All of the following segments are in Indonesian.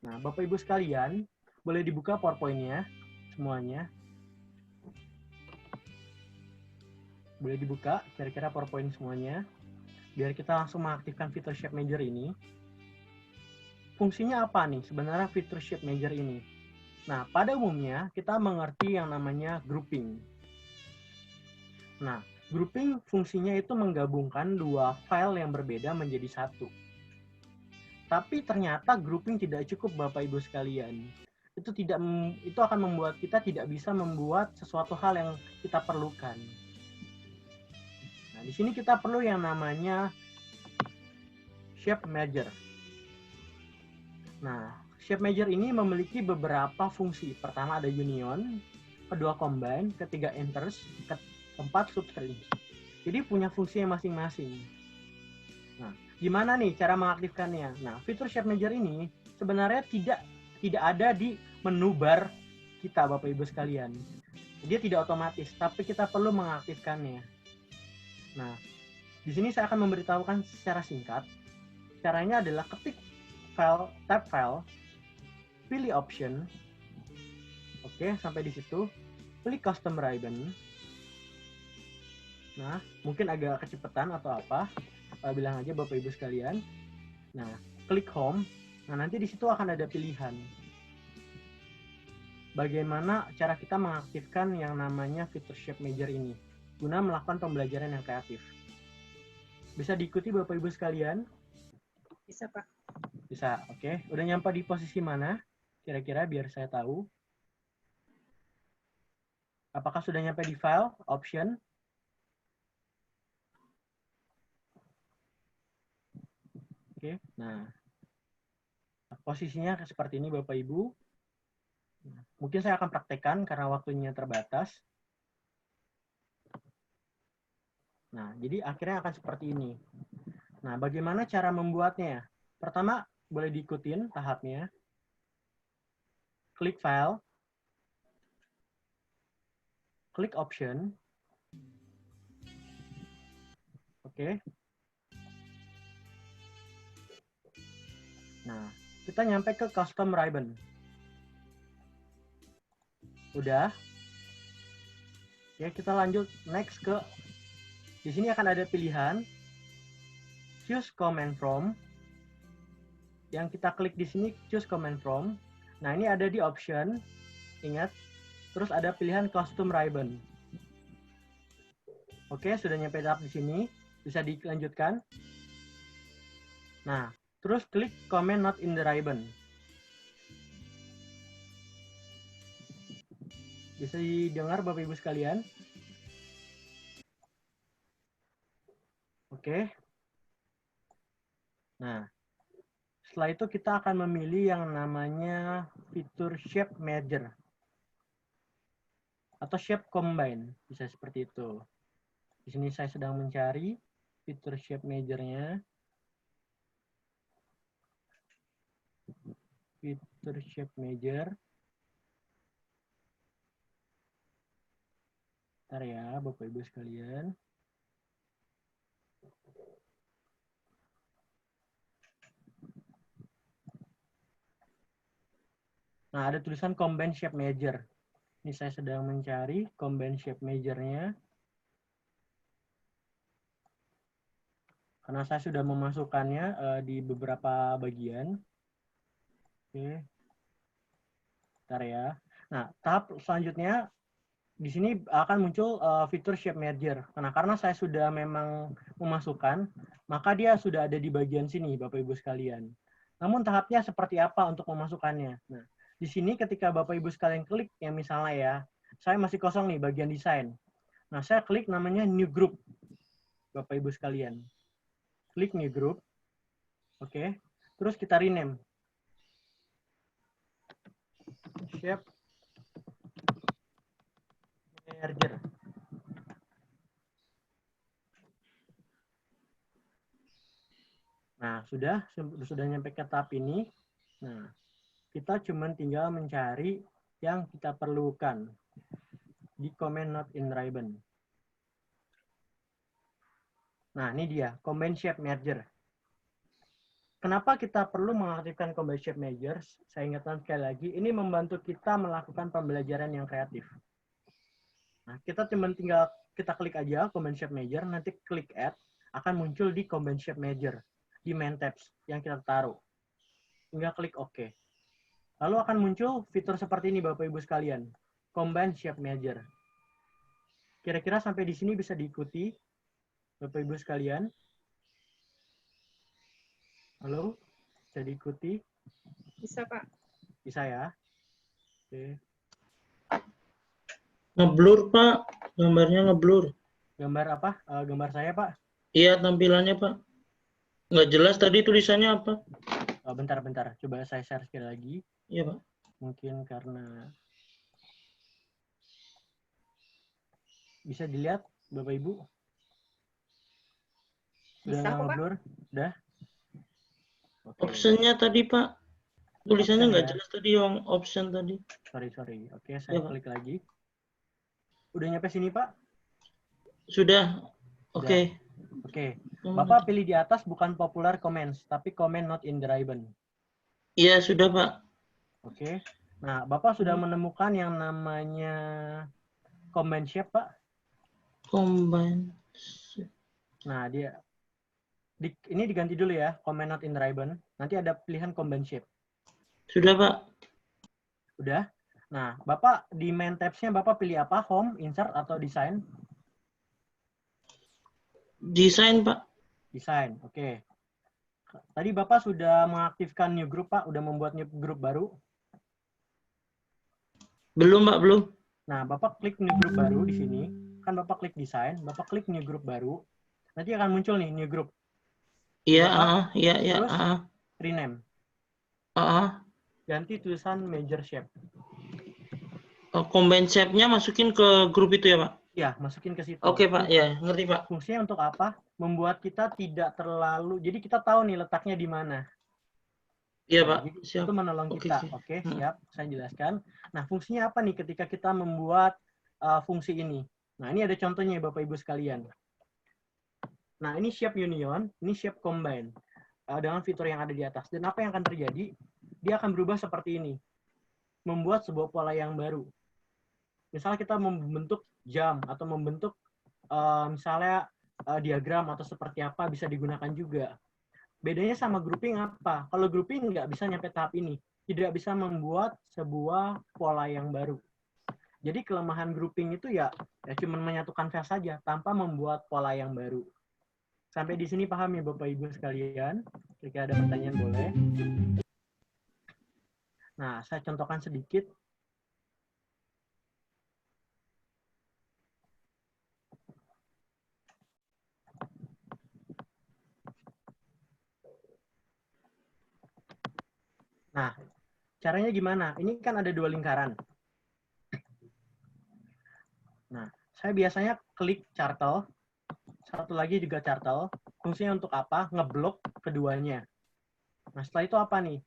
Nah, Bapak Ibu sekalian, boleh dibuka PowerPoint-nya semuanya. Boleh dibuka kira-kira PowerPoint semuanya. Biar kita langsung mengaktifkan fitur Shape Manager ini. Fungsinya apa nih sebenarnya fitur Shape Manager ini? Nah, pada umumnya kita mengerti yang namanya grouping. Nah, grouping fungsinya itu menggabungkan dua file yang berbeda menjadi satu. Tapi ternyata grouping tidak cukup Bapak Ibu sekalian. Itu akan membuat kita tidak bisa membuat sesuatu hal yang kita perlukan. Nah, di sini kita perlu yang namanya Shape Manager. Nah, Shape Manager ini memiliki beberapa fungsi. Pertama ada union, kedua combine, ketiga enters, keempat substring. Jadi punya fungsi yang masing-masing. Nah, gimana nih cara mengaktifkannya? Nah, fitur Shape Manager ini sebenarnya tidak ada di menu bar kita, Bapak Ibu sekalian. Dia tidak otomatis, tapi kita perlu mengaktifkannya. Nah, di sini saya akan memberitahukan secara singkat. Caranya adalah ketik file, tab file, pilih option. Oke, sampai di situ. Klik custom ribbon. Nah, mungkin agak kecepatan atau apa. Bilang aja Bapak Ibu sekalian. Nah, klik home. Nah, nanti di situ akan ada pilihan. Bagaimana cara kita mengaktifkan yang namanya fitur Shape Manager ini guna melakukan pembelajaran yang kreatif. Bisa diikuti Bapak Ibu sekalian? Bisa, Pak. Bisa, oke. Udah nyampe di posisi mana? Kira-kira biar saya tahu. Apakah sudah nyampe di file, option? Oke, nah. Posisinya seperti ini Bapak Ibu. Mungkin saya akan praktekkan karena waktunya terbatas. Nah, jadi akhirnya akan seperti ini. Nah, bagaimana cara membuatnya? Pertama, boleh diikutin tahapnya. Klik file. Klik option. Oke. Nah, kita nyampe ke custom ribbon. Udah. Ya, kita lanjut next ke di sini akan ada pilihan choose command from. Yang kita klik di sini choose command from. Nah, ini ada di option. Ingat, terus ada pilihan custom ribbon. Oke, sudah nyampe tahap di sini. Bisa dilanjutkan. Nah, terus klik command not in the ribbon. Bisa didengar Bapak Ibu sekalian? Oke. Nah, setelah itu kita akan memilih yang namanya fitur Shape Manager. Atau Shape Combine. Bisa seperti itu. Di sini saya sedang mencari fitur Shape Manager-nya. Fitur Shape Manager. Bentar ya, Bapak Ibu sekalian. Nah, ada tulisan Combine Shape Manager. Ini saya sedang mencari Combine Shape Manager-nya. Karena saya sudah memasukkannya di beberapa bagian. Oke. Bentar ya. Nah, tahap selanjutnya di sini akan muncul fitur Shape Manager. Karena saya sudah memang memasukkan, maka dia sudah ada di bagian sini, Bapak Ibu sekalian. Namun tahapnya seperti apa untuk memasukkannya? Nah, di sini ketika Bapak Ibu sekalian klik, yang misalnya ya, saya masih kosong nih bagian desain. Nah, saya klik namanya New Group, Bapak Ibu sekalian. Klik New Group. Oke. Terus kita rename. Shape Manager. Nah, sudah nyampe ke tahap ini. Nah, kita cuma tinggal mencari yang kita perlukan di command not in ribbon. Nah, ini dia, combine shape merger. Kenapa kita perlu mengaktifkan Combine Shape Measures? Saya ingatkan sekali lagi, ini membantu kita melakukan pembelajaran yang kreatif. Nah, kita cuma tinggal kita klik aja Combine Shape Measure, nanti klik Add, akan muncul di Combine Shape Measure, di main tabs yang kita taruh. Tinggal klik OK. Lalu akan muncul fitur seperti ini Bapak Ibu sekalian, Combine Shape Measure. Kira-kira sampai di sini bisa diikuti Bapak Ibu sekalian? Halo? Bisa diikuti? Bisa, Pak. Bisa ya? Oke. Ngeblur, Pak. Gambarnya ngeblur. Gambar apa? Gambar saya, Pak? Iya, tampilannya, Pak. Nggak jelas tadi tulisannya apa. Bentar. Coba saya share sekali lagi. Iya, Pak. Mungkin karena... Bisa dilihat, Bapak Ibu? Bisa kok, Pak. Ngeblur? Udah? Oke. Optionnya tadi, Pak. Tulisannya Option nggak ya? jelas tadi, yang option tadi. Sorry. Oke, saya Iya, Pak. klik lagi. Udah nyampe sini, Pak? Sudah. Oke. Oke. Bapak pilih di atas bukan popular comments, tapi comment not in the ribbon. Iya, sudah, Pak. Oke. Nah, Bapak sudah menemukan yang namanya Combine Shape, Pak? Combine. Nah, ini diganti dulu ya, comment not in the ribbon. Nanti ada pilihan Combine Shape. Sudah, Pak. Udah? Nah, Bapak di main tabs-nya Bapak pilih apa? Home, Insert, atau Design? Desain, Pak. Design, oke. Tadi Bapak sudah mengaktifkan new group, Pak? Udah membuat new group baru? Belum, Pak, belum. Nah, Bapak klik new group baru di sini. Kan Bapak klik Design, Bapak klik new group baru. Nanti akan muncul nih new group. Iya, Bapak, iya. terus rename. Ganti tulisan Major Shape. Combine shape-nya masukin ke grup itu ya, Pak? Ya, masukin ke situ. Oke, Pak. Ya, ngerti, Pak. Fungsinya untuk apa? Membuat kita tidak terlalu... Jadi kita tahu nih letaknya di mana. Iya, Nah, Pak. jadi Siap. itu menolong kita. Oke, siap. Saya jelaskan. Nah, fungsinya apa nih ketika kita membuat fungsi ini? Nah, ini ada contohnya Bapak Ibu sekalian. Nah, ini shape union, ini shape combine. Dengan fitur yang ada di atas. Dan apa yang akan terjadi? Dia akan berubah seperti ini. Membuat sebuah pola yang baru. Misalnya kita membentuk jam atau membentuk misalnya diagram atau seperti apa bisa digunakan juga. Bedanya sama grouping apa? Kalau grouping nggak bisa nyampe tahap ini. Tidak bisa membuat sebuah pola yang baru. Jadi kelemahan grouping itu ya cuma menyatukan file saja tanpa membuat pola yang baru. Sampai di sini paham ya Bapak Ibu sekalian? Jika ada pertanyaan boleh. Nah, saya contohkan sedikit. Nah, caranya gimana? Ini kan ada dua lingkaran. Nah, saya biasanya klik Chartel. Satu lagi juga Chartel. Fungsinya untuk apa? Ngeblok keduanya. Nah, setelah itu apa nih?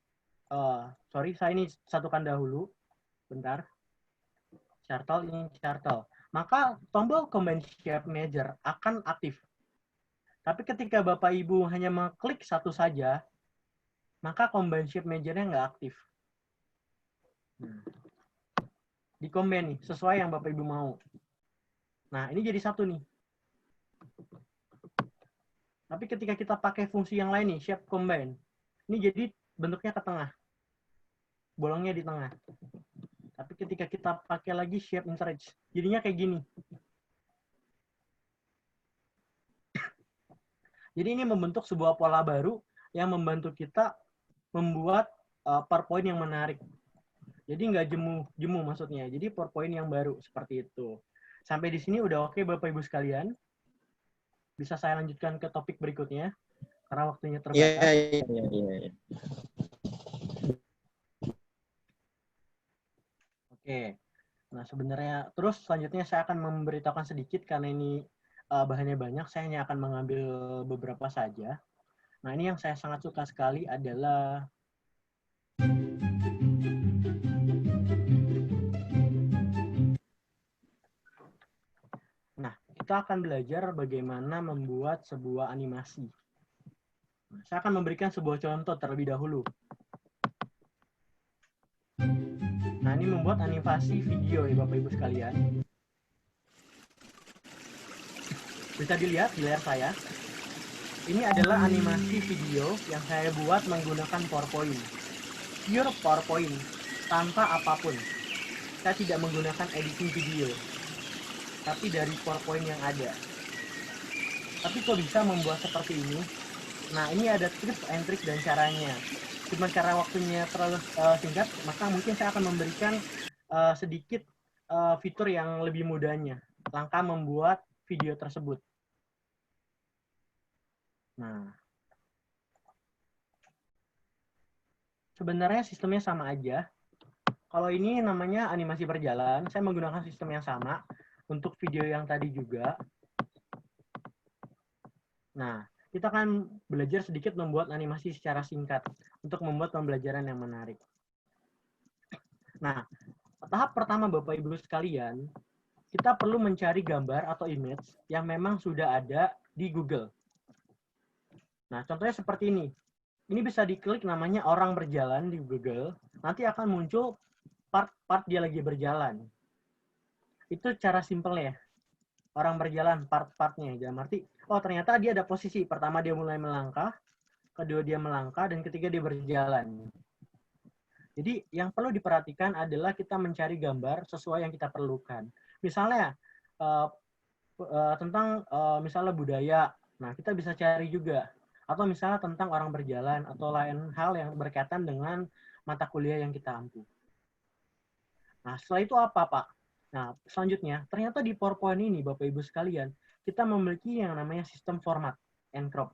Sorry, saya ini satukan dahulu. Bentar. Chartel, ini Chartel. Maka tombol Combine Shape Measure akan aktif. Tapi ketika Bapak Ibu hanya mengklik satu saja, maka Combine Shape Measure-nya nggak aktif. Di combine nih, sesuai yang Bapak Ibu mau. Nah, ini jadi satu nih. Tapi ketika kita pakai fungsi yang lain nih, Shape Combine, ini jadi bentuknya ke tengah. Bolongnya di tengah. Tapi ketika kita pakai lagi Shape Insert, jadinya kayak gini. Jadi ini membentuk sebuah pola baru yang membantu kita membuat PowerPoint yang menarik. Jadi nggak jemu maksudnya. Jadi PowerPoint yang baru seperti itu. Sampai di sini udah oke Bapak Ibu sekalian. Bisa saya lanjutkan ke topik berikutnya karena waktunya terbatas. Iya. Oke. Nah, sebenarnya terus selanjutnya saya akan memberitahukan sedikit karena ini bahannya banyak, saya hanya akan mengambil beberapa saja. Nah, ini yang saya sangat suka sekali adalah kita akan belajar bagaimana membuat sebuah animasi. Nah, saya akan memberikan sebuah contoh terlebih dahulu. Nah, ini membuat animasi video ya Bapak Ibu sekalian. Bisa dilihat di layar saya. Ini adalah animasi video yang saya buat menggunakan PowerPoint. Pure PowerPoint, tanpa apapun. Saya tidak menggunakan editing video, tapi dari PowerPoint yang ada. Tapi kok bisa membuat seperti ini? Nah, ini ada tips and trick dan caranya. Cuma karena waktunya terlalu singkat, maka mungkin saya akan memberikan sedikit fitur yang lebih mudahnya. Langkah membuat video tersebut. Nah, sebenarnya sistemnya sama aja. Kalau ini namanya animasi berjalan, saya menggunakan sistem yang sama untuk video yang tadi juga. Nah, kita akan belajar sedikit membuat animasi secara singkat untuk membuat pembelajaran yang menarik. Nah, tahap pertama Bapak Ibu sekalian, kita perlu mencari gambar atau image yang memang sudah ada di Google. Nah, contohnya seperti ini. Ini bisa diklik namanya orang berjalan di Google. Nanti akan muncul part-part dia lagi berjalan. Itu cara simpel ya. Orang berjalan, part-partnya. Dalam arti, oh ternyata dia ada posisi. Pertama dia mulai melangkah, kedua dia melangkah, dan ketiga dia berjalan. Jadi yang perlu diperhatikan adalah kita mencari gambar sesuai yang kita perlukan. Misalnya, tentang misalnya budaya. Nah, kita bisa cari juga. Atau misalnya tentang orang berjalan atau lain hal yang berkaitan dengan mata kuliah yang kita ampu. Nah, setelah itu apa, Pak? Nah, selanjutnya, ternyata di PowerPoint ini, Bapak Ibu sekalian, kita memiliki yang namanya sistem format and crop.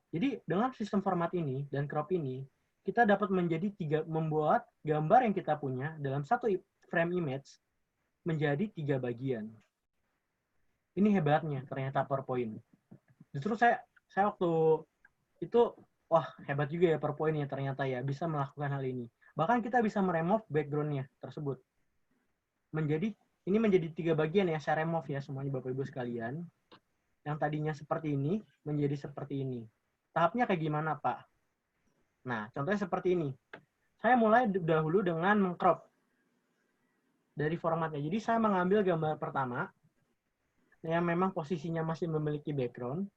Jadi, dengan sistem format ini dan crop ini, kita dapat membuat gambar yang kita punya dalam satu frame image menjadi 3 bagian. Ini hebatnya, ternyata PowerPoint. Justru saya waktu itu, wah hebat juga ya PowerPoint-nya ternyata ya, bisa melakukan hal ini. Bahkan kita bisa meremove background-nya tersebut. Ini menjadi 3 bagian ya, saya remove ya semuanya Bapak Ibu sekalian. Yang tadinya seperti ini, menjadi seperti ini. Tahapnya kayak gimana Pak? Nah, contohnya seperti ini. Saya mulai dahulu dengan mengcrop dari formatnya. Jadi saya mengambil gambar pertama, yang memang posisinya masih memiliki background.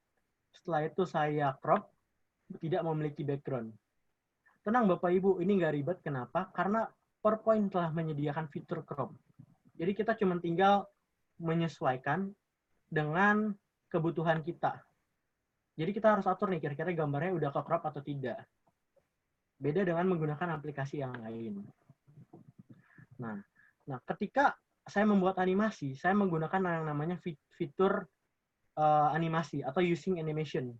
Setelah itu saya crop, tidak memiliki background. Tenang Bapak Ibu, ini nggak ribet. Kenapa? Karena PowerPoint telah menyediakan fitur crop. Jadi kita cuma tinggal menyesuaikan dengan kebutuhan kita. Jadi kita harus atur nih, kira-kira gambarnya udah ke crop atau tidak. Beda dengan menggunakan aplikasi yang lain. Nah, ketika saya membuat animasi, saya menggunakan yang namanya fitur animasi atau using animation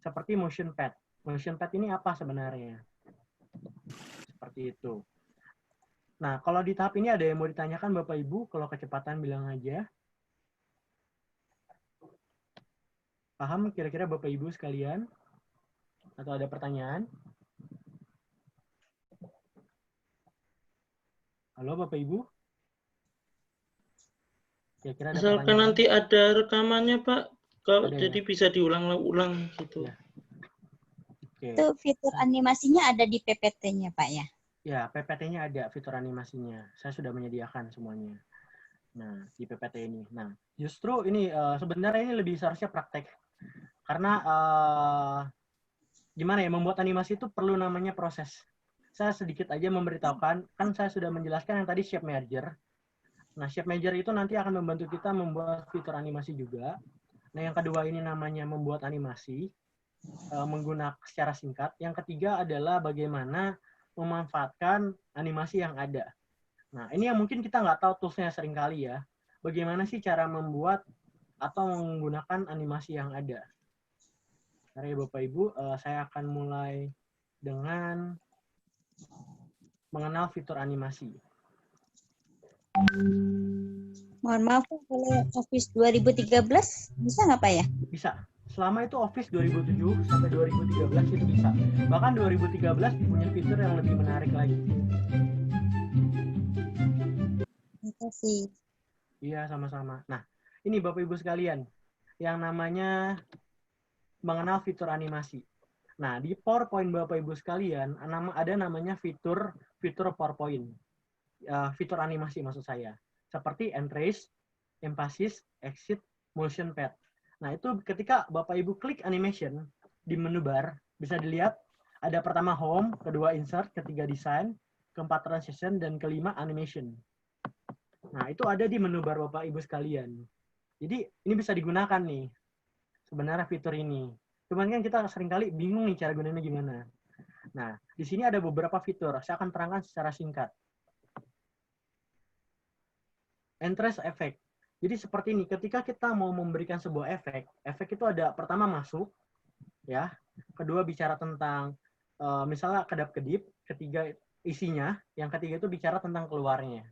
seperti motion pad. Motion pad ini apa sebenarnya? Seperti itu. Nah, kalau di tahap ini ada yang mau ditanyakan Bapak Ibu, kalau kecepatan bilang aja. Paham kira-kira Bapak Ibu sekalian? Atau ada pertanyaan? Halo Bapak Ibu? Kira-kira ada Asalkan pertanyaan? nanti ada rekamannya, Pak. Ada, Jadi ya? bisa diulang-ulang gitu. Ya. Oke. Itu fitur animasinya ada di PPT-nya, Pak ya? Ya, PPT-nya ada fitur animasinya. Saya sudah menyediakan semuanya. Nah, di PPT ini. Nah, justru ini sebenarnya ini lebih seharusnya praktek. Karena gimana ya, membuat animasi itu perlu namanya proses. Saya sedikit aja memberitahukan, kan saya sudah menjelaskan yang tadi Shape Manager. Nah, Shape Manager itu nanti akan membantu kita membuat fitur animasi juga. Nah, yang kedua ini namanya membuat animasi menggunakan secara singkat. Yang ketiga adalah bagaimana memanfaatkan animasi yang ada. Nah, ini yang mungkin kita nggak tahu toolsnya seringkali ya. Bagaimana sih cara membuat atau menggunakan animasi yang ada? Mari Bapak Ibu, saya akan mulai dengan mengenal fitur animasi. Mohon maaf, kalau Office 2013 bisa nggak Pak ya? Bisa. Selama itu Office 2007 sampai 2013 itu bisa. Bahkan 2013 punya fitur yang lebih menarik lagi. Terima kasih. Iya, sama-sama. Nah, ini Bapak Ibu sekalian, yang namanya mengenal fitur animasi. Nah, di PowerPoint Bapak Ibu sekalian, ada namanya fitur PowerPoint. Fitur animasi maksud saya. Seperti Entrace, Emphasis, Exit, Motion Pad. Nah, itu ketika Bapak Ibu klik animation di menu bar, bisa dilihat ada pertama home, kedua insert, ketiga design, keempat transition, dan kelima animation. Nah, itu ada di menu bar Bapak Ibu sekalian. Jadi, ini bisa digunakan nih. Sebenarnya fitur ini. Cuman kan kita seringkali bingung nih cara gunanya gimana. Nah, di sini ada beberapa fitur. Saya akan terangkan secara singkat. Entrace effect. Jadi seperti ini, ketika kita mau memberikan sebuah efek, efek itu ada pertama masuk, ya. Kedua bicara tentang misalnya kedap-kedip, ketiga isinya, yang ketiga itu bicara tentang keluarnya.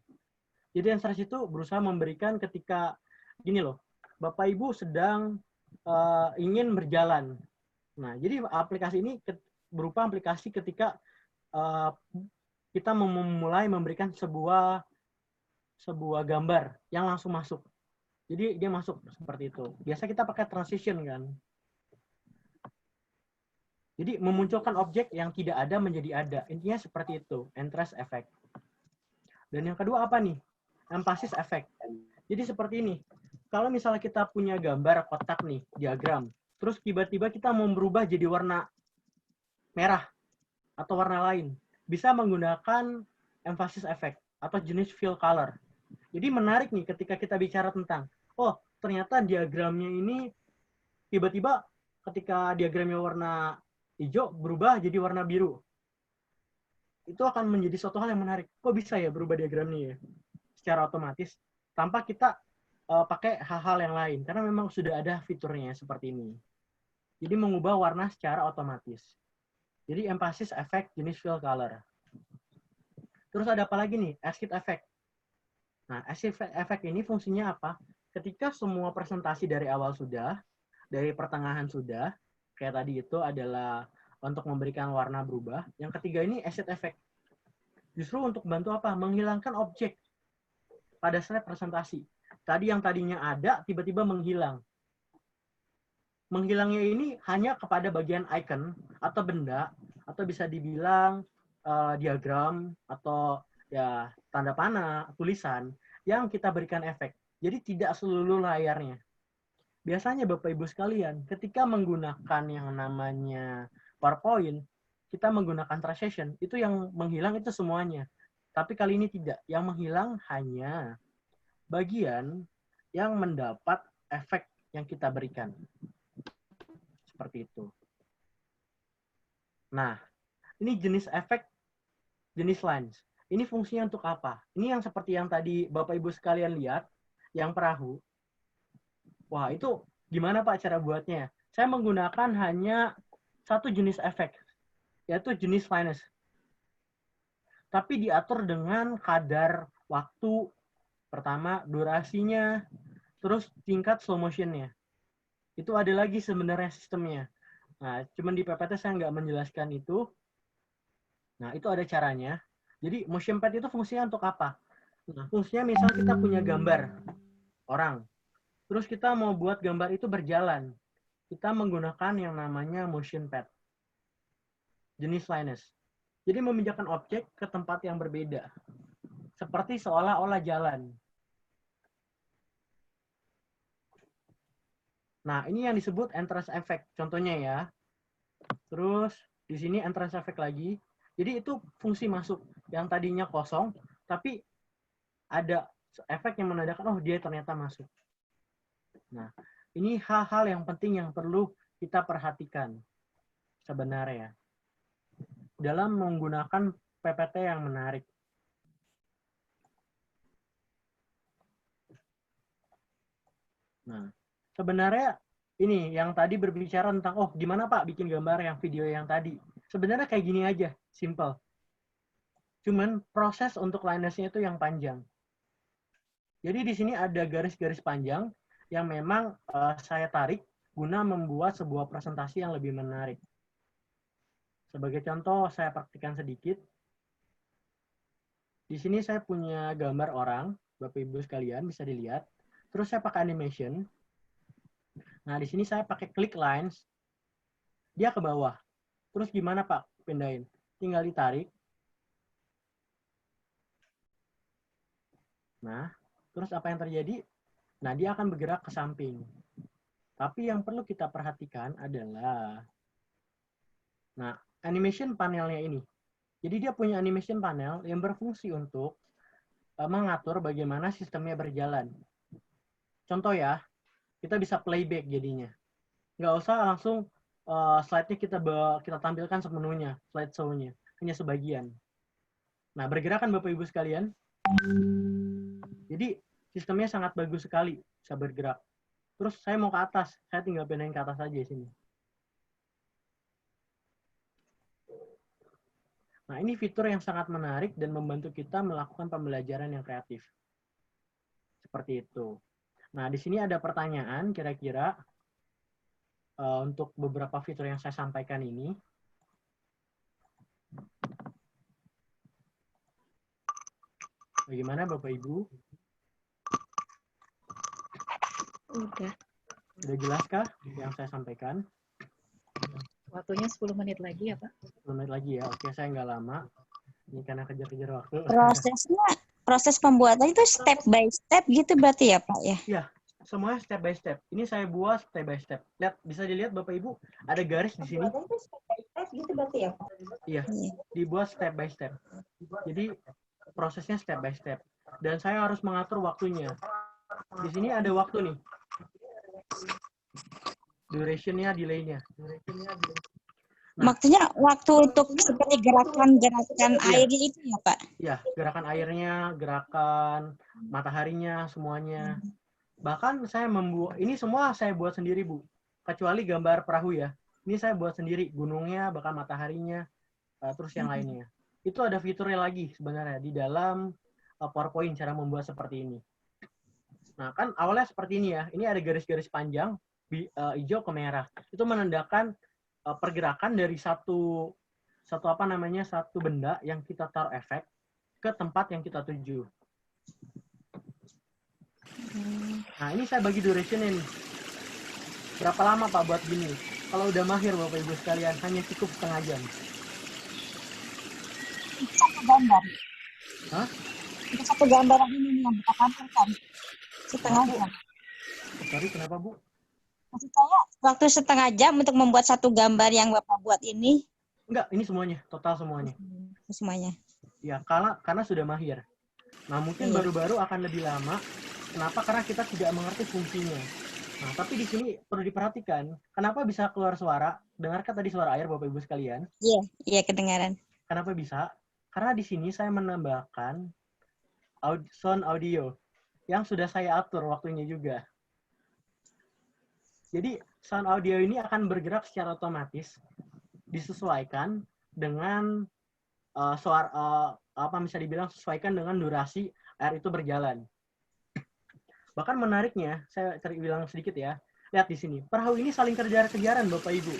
Jadi entrace itu berusaha memberikan ketika gini loh, Bapak Ibu sedang ingin berjalan. Nah, jadi aplikasi ini berupa aplikasi ketika kita memulai memberikan sebuah gambar yang langsung masuk. Jadi dia masuk seperti itu. Biasa kita pakai transition kan. Jadi memunculkan objek yang tidak ada menjadi ada. Intinya seperti itu, entrace effect. Dan yang kedua apa nih? Emphasis effect. Jadi seperti ini. Kalau misalnya kita punya gambar kotak nih, diagram, terus tiba-tiba kita mau berubah jadi warna merah atau warna lain, bisa menggunakan emphasis effect atau jenis fill color. Jadi menarik nih ketika kita bicara tentang, oh ternyata diagramnya ini tiba-tiba ketika diagramnya warna hijau berubah jadi warna biru. Itu akan menjadi suatu hal yang menarik. Kok bisa ya berubah diagramnya ya? Secara otomatis, tanpa kita pakai hal-hal yang lain. Karena memang sudah ada fiturnya seperti ini. Jadi mengubah warna secara otomatis. Jadi emphasis effect jenis fill color. Terus ada apa lagi nih? Exit effect. Nah, exit effect ini fungsinya apa? Ketika semua presentasi dari awal sudah, dari pertengahan sudah, kayak tadi itu adalah untuk memberikan warna berubah. Yang ketiga ini exit effect. Justru untuk bantu apa? Menghilangkan objek pada slide presentasi. Tadi yang tadinya ada, tiba-tiba menghilang. Menghilangnya ini hanya kepada bagian icon atau benda, atau bisa dibilang diagram, atau ya tanda panah, tulisan, yang kita berikan efek. Jadi tidak seluruh layarnya. Biasanya Bapak Ibu sekalian, ketika menggunakan yang namanya PowerPoint, kita menggunakan transition, itu yang menghilang itu semuanya. Tapi kali ini tidak. Yang menghilang hanya bagian yang mendapat efek yang kita berikan. Seperti itu. Nah, ini jenis efek, jenis lines. Ini fungsinya untuk apa? Ini yang seperti yang tadi Bapak Ibu sekalian lihat, yang perahu. Wah, itu gimana Pak cara buatnya? Saya menggunakan hanya satu jenis efek, yaitu jenis lines. Tapi diatur dengan kadar waktu, pertama durasinya, terus tingkat slow motion-nya. Itu ada lagi sebenarnya sistemnya. Nah, cuman di PPT saya nggak menjelaskan itu. Nah, itu ada caranya. Jadi, motion pad itu fungsinya untuk apa? Nah, fungsinya misal kita punya gambar orang. Terus kita mau buat gambar itu berjalan. Kita menggunakan yang namanya motion pad. Jenis lines. Jadi, memindahkan objek ke tempat yang berbeda. Seperti seolah-olah jalan. Nah, ini yang disebut entrance effect. Contohnya ya. Terus, di sini entrance effect lagi. Jadi, itu fungsi masuk. Yang tadinya kosong, tapi ada efek yang menandakan, oh dia ternyata masuk. Nah, ini hal-hal yang penting yang perlu kita perhatikan sebenarnya dalam menggunakan PPT yang menarik. Nah, sebenarnya ini yang tadi berbicara tentang, oh gimana Pak bikin gambar yang video yang tadi. Sebenarnya kayak gini aja, simple. Cuman proses untuk linesnya itu yang panjang. Jadi di sini ada garis-garis panjang yang memang saya tarik guna membuat sebuah presentasi yang lebih menarik. Sebagai contoh, saya praktikkan sedikit. Di sini saya punya gambar orang, Bapak Ibu sekalian bisa dilihat. Terus saya pakai animation. Nah, di sini saya pakai click lines. dia ke bawah. Terus gimana Pak pindahin? Tinggal ditarik. Nah, terus apa yang terjadi? Nah, dia akan bergerak ke samping. Tapi yang perlu kita perhatikan adalah, nah, animation panelnya ini. Jadi dia punya animation panel yang berfungsi untuk mengatur bagaimana sistemnya berjalan. Contoh ya, kita bisa playback jadinya. Nggak usah langsung slide-nya kita tampilkan sepenuhnya, slideshow-nya. Hanya sebagian. Nah, bergerak kan Bapak Ibu sekalian? Jadi, sistemnya sangat bagus sekali, bisa bergerak. Terus saya mau ke atas, saya tinggal pindahin ke atas aja di sini. Nah, ini fitur yang sangat menarik dan membantu kita melakukan pembelajaran yang kreatif. Seperti itu. Nah, di sini ada pertanyaan kira-kira untuk beberapa fitur yang saya sampaikan ini. Bagaimana Bapak Ibu? Udah. Sudah jelaskah yang saya sampaikan? Waktunya 10 menit lagi ya, Pak? 10 menit lagi ya. Oke, saya nggak lama. Ini karena kejar-kejar waktu. Proses pembuatan itu step by step gitu berarti ya Pak ya? Iya, semuanya step by step. Ini saya buat step by step. Lihat, bisa dilihat Bapak Ibu, ada garis di sini. Pembuatan itu step by step gitu berarti ya Pak? Iya, dibuat step by step. Jadi prosesnya step by step. Dan saya harus mengatur waktunya. Di sini ada waktu nih. Duration-nya, delay-nya. Nah, maksudnya waktu untuk seperti gerakan-gerakan air itu ya Pak? Iya, gerakan airnya, gerakan mataharinya, semuanya. Bahkan saya membuat, ini semua saya buat sendiri Bu. Kecuali gambar perahu ya. Ini saya buat sendiri, gunungnya, bahkan mataharinya, terus yang lainnya. Itu ada fiturnya lagi sebenarnya di dalam PowerPoint cara membuat seperti ini. Nah, kan awalnya seperti ini ya. Ini ada garis-garis panjang, hijau ke merah. Itu menandakan pergerakan dari satu benda yang kita taruh efek ke tempat yang kita tuju. Nah, ini saya bagi duration-nya nih. Berapa lama Pak buat gini? Kalau udah mahir Bapak Ibu sekalian, hanya cukup setengah jam. Satu gambar. Hah? Itu satu gambar ini yang kita tampilkan. Setengah jam. Sorry, kenapa Bu? Maksud saya, waktu setengah jam untuk membuat satu gambar yang Bapak buat ini? Enggak, ini semuanya, total semuanya. Semuanya. Ya, karena sudah mahir. Nah, mungkin baru-baru akan lebih lama. Kenapa? Karena kita tidak mengerti fungsinya. Nah, tapi di sini perlu diperhatikan, kenapa bisa keluar suara? Dengarkan tadi suara air, Bapak Ibu sekalian. Iya, kedengaran. Kenapa bisa? Karena di sini saya menambahkan sound audio yang sudah saya atur waktunya juga. Jadi, sound audio ini akan bergerak secara otomatis, disesuaikan dengan bisa dibilang sesuaikan dengan durasi air itu berjalan. Bahkan menariknya, saya bilang sedikit ya. Lihat di sini, perahu ini saling kejar-kejaran Bapak Ibu.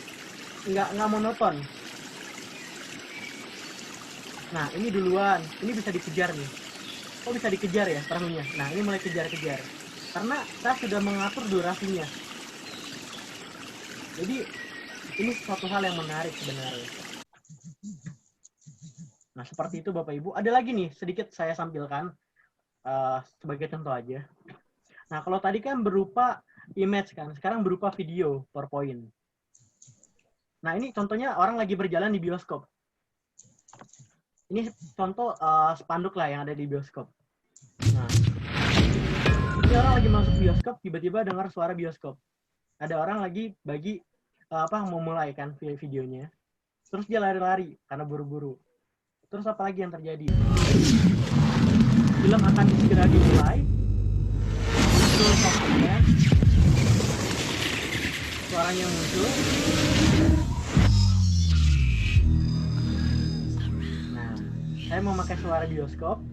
Nggak monoton. Nah, ini duluan. Ini bisa dikejar nih. Kok bisa dikejar ya perahunya? Nah, ini mulai kejar-kejar. Karena saya sudah mengatur durasinya. Jadi, ini suatu hal yang menarik sebenarnya. Nah, seperti itu Bapak Ibu. Ada lagi nih, sedikit saya sampilkan sebagai contoh aja. Nah, kalau tadi kan berupa image kan, sekarang berupa video, PowerPoint. Nah, ini contohnya orang lagi berjalan di bioskop. Ini contoh spanduk lah yang ada di bioskop. Nah, ini orang lagi masuk bioskop, tiba-tiba dengar suara bioskop. Ada orang lagi mau mulai kan videonya. Terus dia lari-lari karena buru-buru. Terus apa lagi yang terjadi? Film akan segera dimulai. Suaranya muncul. Nah, saya mau pakai suara bioskop.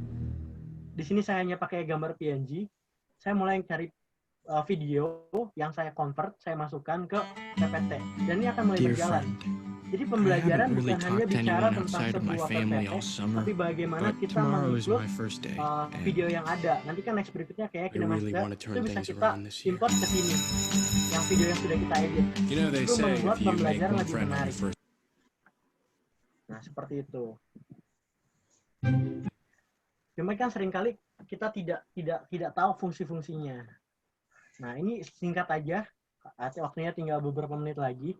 Di sini saya hanya pakai gambar PNG. Saya mulai cari video yang saya convert, saya masukkan ke PPT. Dan ini akan mulai berjalan. Jadi I pembelajaran haven't really bukan hanya talked to bicara anyone tentang outside of my sebuah family PPT, all summer, tapi bagaimana but kita tomorrow is mengupload my first day, video and yang ada. Nanti kan next berikutnya kayak I really KineMaster want to itu turn bisa things kita around this year. import ke sini, yang video yang sudah kita edit. You know, they Itu say membuat if you make pembelajaran one lebih friend on menarik. your first Nah, seperti itu. Cuma kan seringkali kita tidak tahu fungsi-fungsinya. Nah, ini singkat aja. Waktunya tinggal beberapa menit lagi.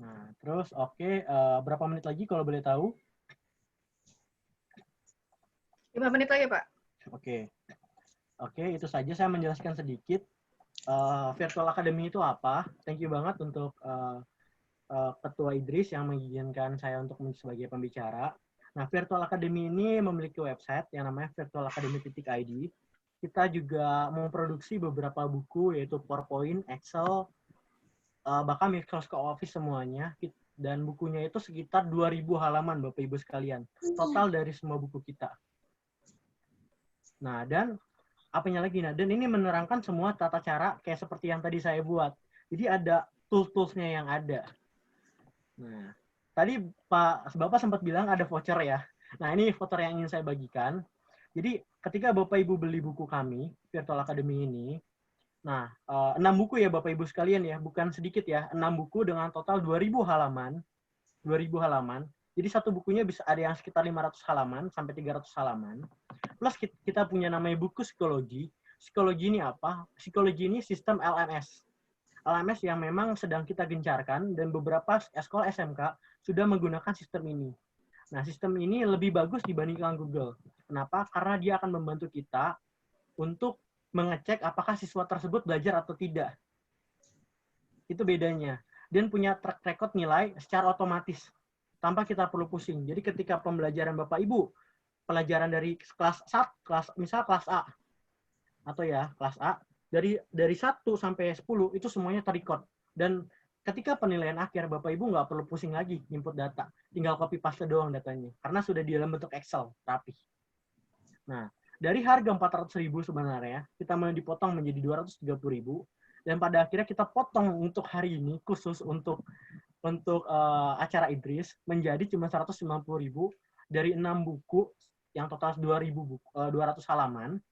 Nah, terus oke, berapa menit lagi kalau boleh tahu? 5 menit lagi, Pak. Oke, itu saja saya menjelaskan sedikit. Virtual Academy itu apa? Thank you banget untuk Ketua Idris yang mengizinkan saya untuk sebagai pembicara. Nah, Virtual Academy ini memiliki website yang namanya virtualacademy.id. Kita juga memproduksi beberapa buku, yaitu PowerPoint, Excel, bahkan Microsoft Office semuanya. Dan bukunya itu sekitar 2.000 halaman, Bapak Ibu sekalian. Total dari semua buku kita. Nah, dan apanya lagi? Nah, dan ini menerangkan semua tata cara kayak seperti yang tadi saya buat. Jadi ada tools-toolsnya yang ada. Nah, tadi Bapak sempat bilang ada voucher ya. Nah, ini voucher yang ingin saya bagikan. Jadi, ketika Bapak Ibu beli buku kami, Virtual Academy ini, nah, 6 buku ya Bapak Ibu sekalian ya, bukan sedikit ya, 6 buku dengan total 2.000 halaman. 2.000 halaman. Jadi satu bukunya bisa ada yang sekitar 500 halaman sampai 300 halaman. Plus kita punya namanya buku psikologi. Psikologi ini apa? Psikologi ini sistem LMS. LMS yang memang sedang kita gencarkan dan beberapa sekolah SMK sudah menggunakan sistem ini. Nah, sistem ini lebih bagus dibandingkan Google. Kenapa? Karena dia akan membantu kita untuk mengecek apakah siswa tersebut belajar atau tidak. Itu bedanya. Dan punya track record nilai secara otomatis, tanpa kita perlu pusing. Jadi ketika pembelajaran Bapak Ibu, pelajaran dari misal kelas A, atau ya kelas A, dari 1 sampai 10 itu semuanya terrecord. Dan ketika penilaian akhir, Bapak Ibu nggak perlu pusing lagi input data. Tinggal copy paste doang datanya. Karena sudah di dalam bentuk Excel, rapi. Nah, dari harga 400.000 sebenarnya, kita mau dipotong menjadi 230.000. Dan pada akhirnya kita potong untuk hari ini, khusus untuk acara Idris, menjadi cuma 190.000 dari 6 buku, yang total 200 halaman,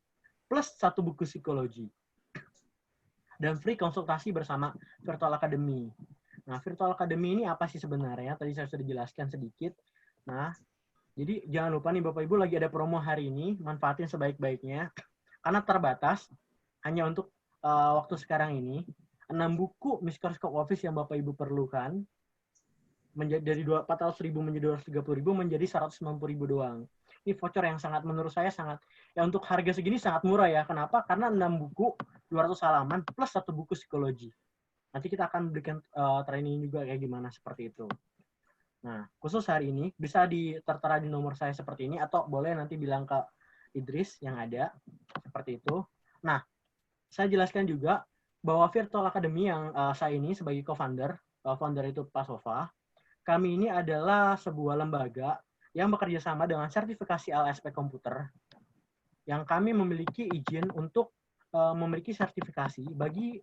plus 1 buku psikologi. Dan free konsultasi bersama Virtual Academy. Nah, Virtual Academy ini apa sih sebenarnya? Tadi saya sudah jelaskan sedikit. Nah, jadi jangan lupa nih Bapak Ibu lagi ada promo hari ini, manfaatin sebaik-baiknya. Karena terbatas, hanya untuk waktu sekarang ini, 6 buku Microsoft Office yang Bapak Ibu perlukan, dari 400.000 menjadi 230.000 menjadi 190.000 doang. Ini voucher yang sangat menurut saya sangat, ya untuk harga segini sangat murah ya. Kenapa? Karena 6 buku, 200 halaman, plus 1 buku psikologi. Nanti kita akan berikan training juga kayak gimana seperti itu. Nah, khusus hari ini bisa tertera di nomor saya seperti ini, atau boleh nanti bilang ke Idris yang ada, seperti itu. Nah, saya jelaskan juga bahwa Virtual Academy yang saya ini sebagai co-founder, founder itu Pak Sofa, kami ini adalah sebuah lembaga yang bekerja sama dengan sertifikasi LSP komputer, yang kami memiliki izin untuk memiliki sertifikasi bagi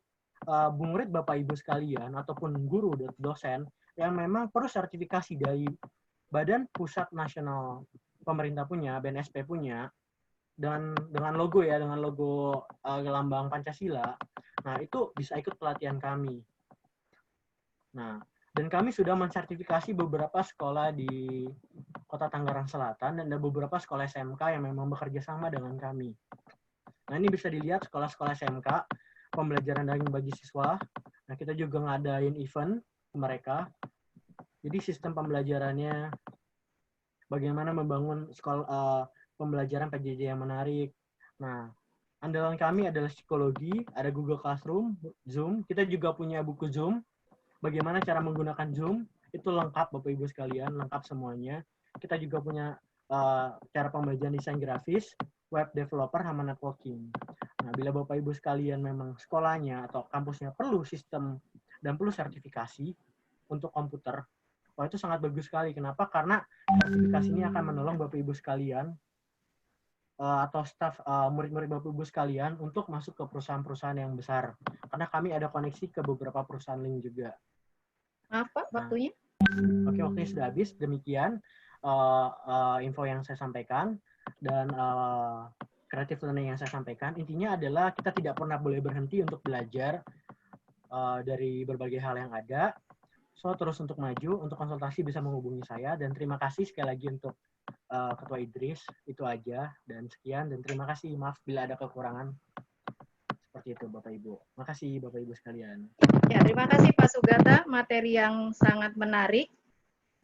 murid Bapak Ibu sekalian, ataupun guru dan dosen, yang memang perlu sertifikasi dari Badan Pusat Nasional Pemerintah punya, BNSP punya, dengan logo ya, dengan logo lambang Pancasila. Nah, itu bisa ikut pelatihan kami. Nah, dan kami sudah mensertifikasi beberapa sekolah di Kota Tangerang Selatan, dan ada beberapa sekolah SMK yang memang bekerja sama dengan kami. Nah, ini bisa dilihat sekolah-sekolah SMK, pembelajaran daring bagi siswa. Nah, kita juga ngadain event ke mereka. Jadi sistem pembelajarannya, bagaimana membangun sekolah pembelajaran PJJ yang menarik. Nah, andalan kami adalah psikologi, ada Google Classroom, Zoom. Kita juga punya buku Zoom. Bagaimana cara menggunakan Zoom, itu lengkap Bapak Ibu sekalian, lengkap semuanya. Kita juga punya cara pembelajaran desain grafis, web developer, sama networking. Nah, bila Bapak Ibu sekalian memang sekolahnya atau kampusnya perlu sistem dan perlu sertifikasi untuk komputer, wah itu sangat bagus sekali. Kenapa? Karena sertifikasi ini akan menolong Bapak Ibu sekalian atau staf murid-murid Bapak Ibu sekalian untuk masuk ke perusahaan-perusahaan yang besar. Karena kami ada koneksi ke beberapa perusahaan link juga. Maaf Pak, waktunya. Oke, waktunya sudah habis. Demikian info yang saya sampaikan dan creative learning yang saya sampaikan. Intinya adalah kita tidak pernah boleh berhenti untuk belajar dari berbagai hal yang ada. So, terus untuk maju, untuk konsultasi bisa menghubungi saya. Dan terima kasih sekali lagi untuk Ketua Idris. Itu aja. Dan sekian. Dan terima kasih. Maaf bila ada kekurangan. Seperti itu Bapak Ibu. Makasih Bapak Ibu sekalian. Ya, terima kasih Pak Sugata, materi yang sangat menarik.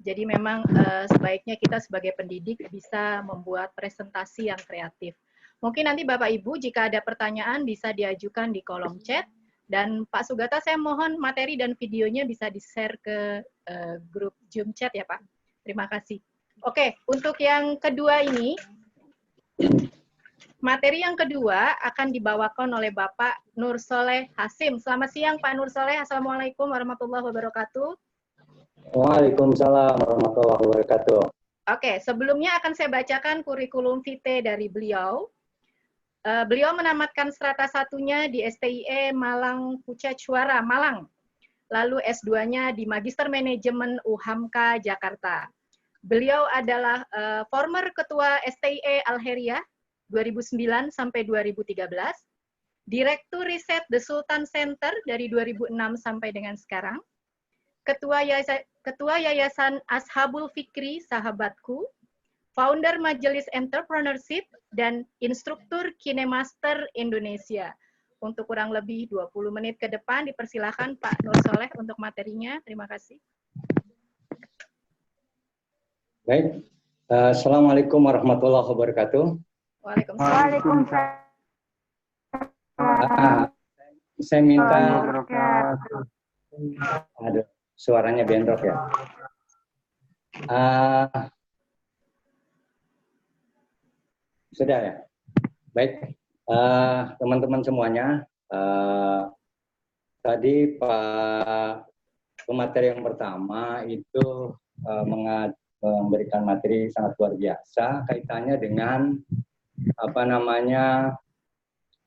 Jadi memang sebaiknya kita sebagai pendidik bisa membuat presentasi yang kreatif. Mungkin nanti Bapak Ibu jika ada pertanyaan bisa diajukan di kolom chat. Dan Pak Sugata, saya mohon materi dan videonya bisa di-share ke grup Zoom chat ya Pak. Terima kasih. Oke, untuk yang kedua ini, materi yang kedua akan dibawakan oleh Bapak Nur Soleh Hasim. Selamat siang Pak Nur Soleh. Assalamualaikum warahmatullahi wabarakatuh. Waalaikumsalam warahmatullahi wabarakatuh. Oke, sebelumnya akan saya bacakan kurikulum vitae dari beliau. Beliau menamatkan strata satunya di STIE Malang Pucatsuara, Malang. Lalu S2-nya di Magister Manajemen UHAMKA, Jakarta. Beliau adalah former Ketua STIE Alheria 2009 sampai 2013, Direktur Riset The Sultan Center dari 2006 sampai dengan sekarang, Ketua Yayasan Ashabul Fikri Sahabatku, Founder Majelis Entrepreneurship, dan Instruktur KineMaster Indonesia. Untuk kurang lebih 20 menit ke depan, dipersilakan Pak Nur Soleh untuk materinya. Terima kasih. Baik, Assalamualaikum warahmatullahi wabarakatuh. Waalaikumsalam. Saya minta, aduh, suaranya bentrok ya. Sudah ya. Baik, teman-teman semuanya. Tadi Pak pemateri yang pertama itu memberikan materi sangat luar biasa kaitannya dengan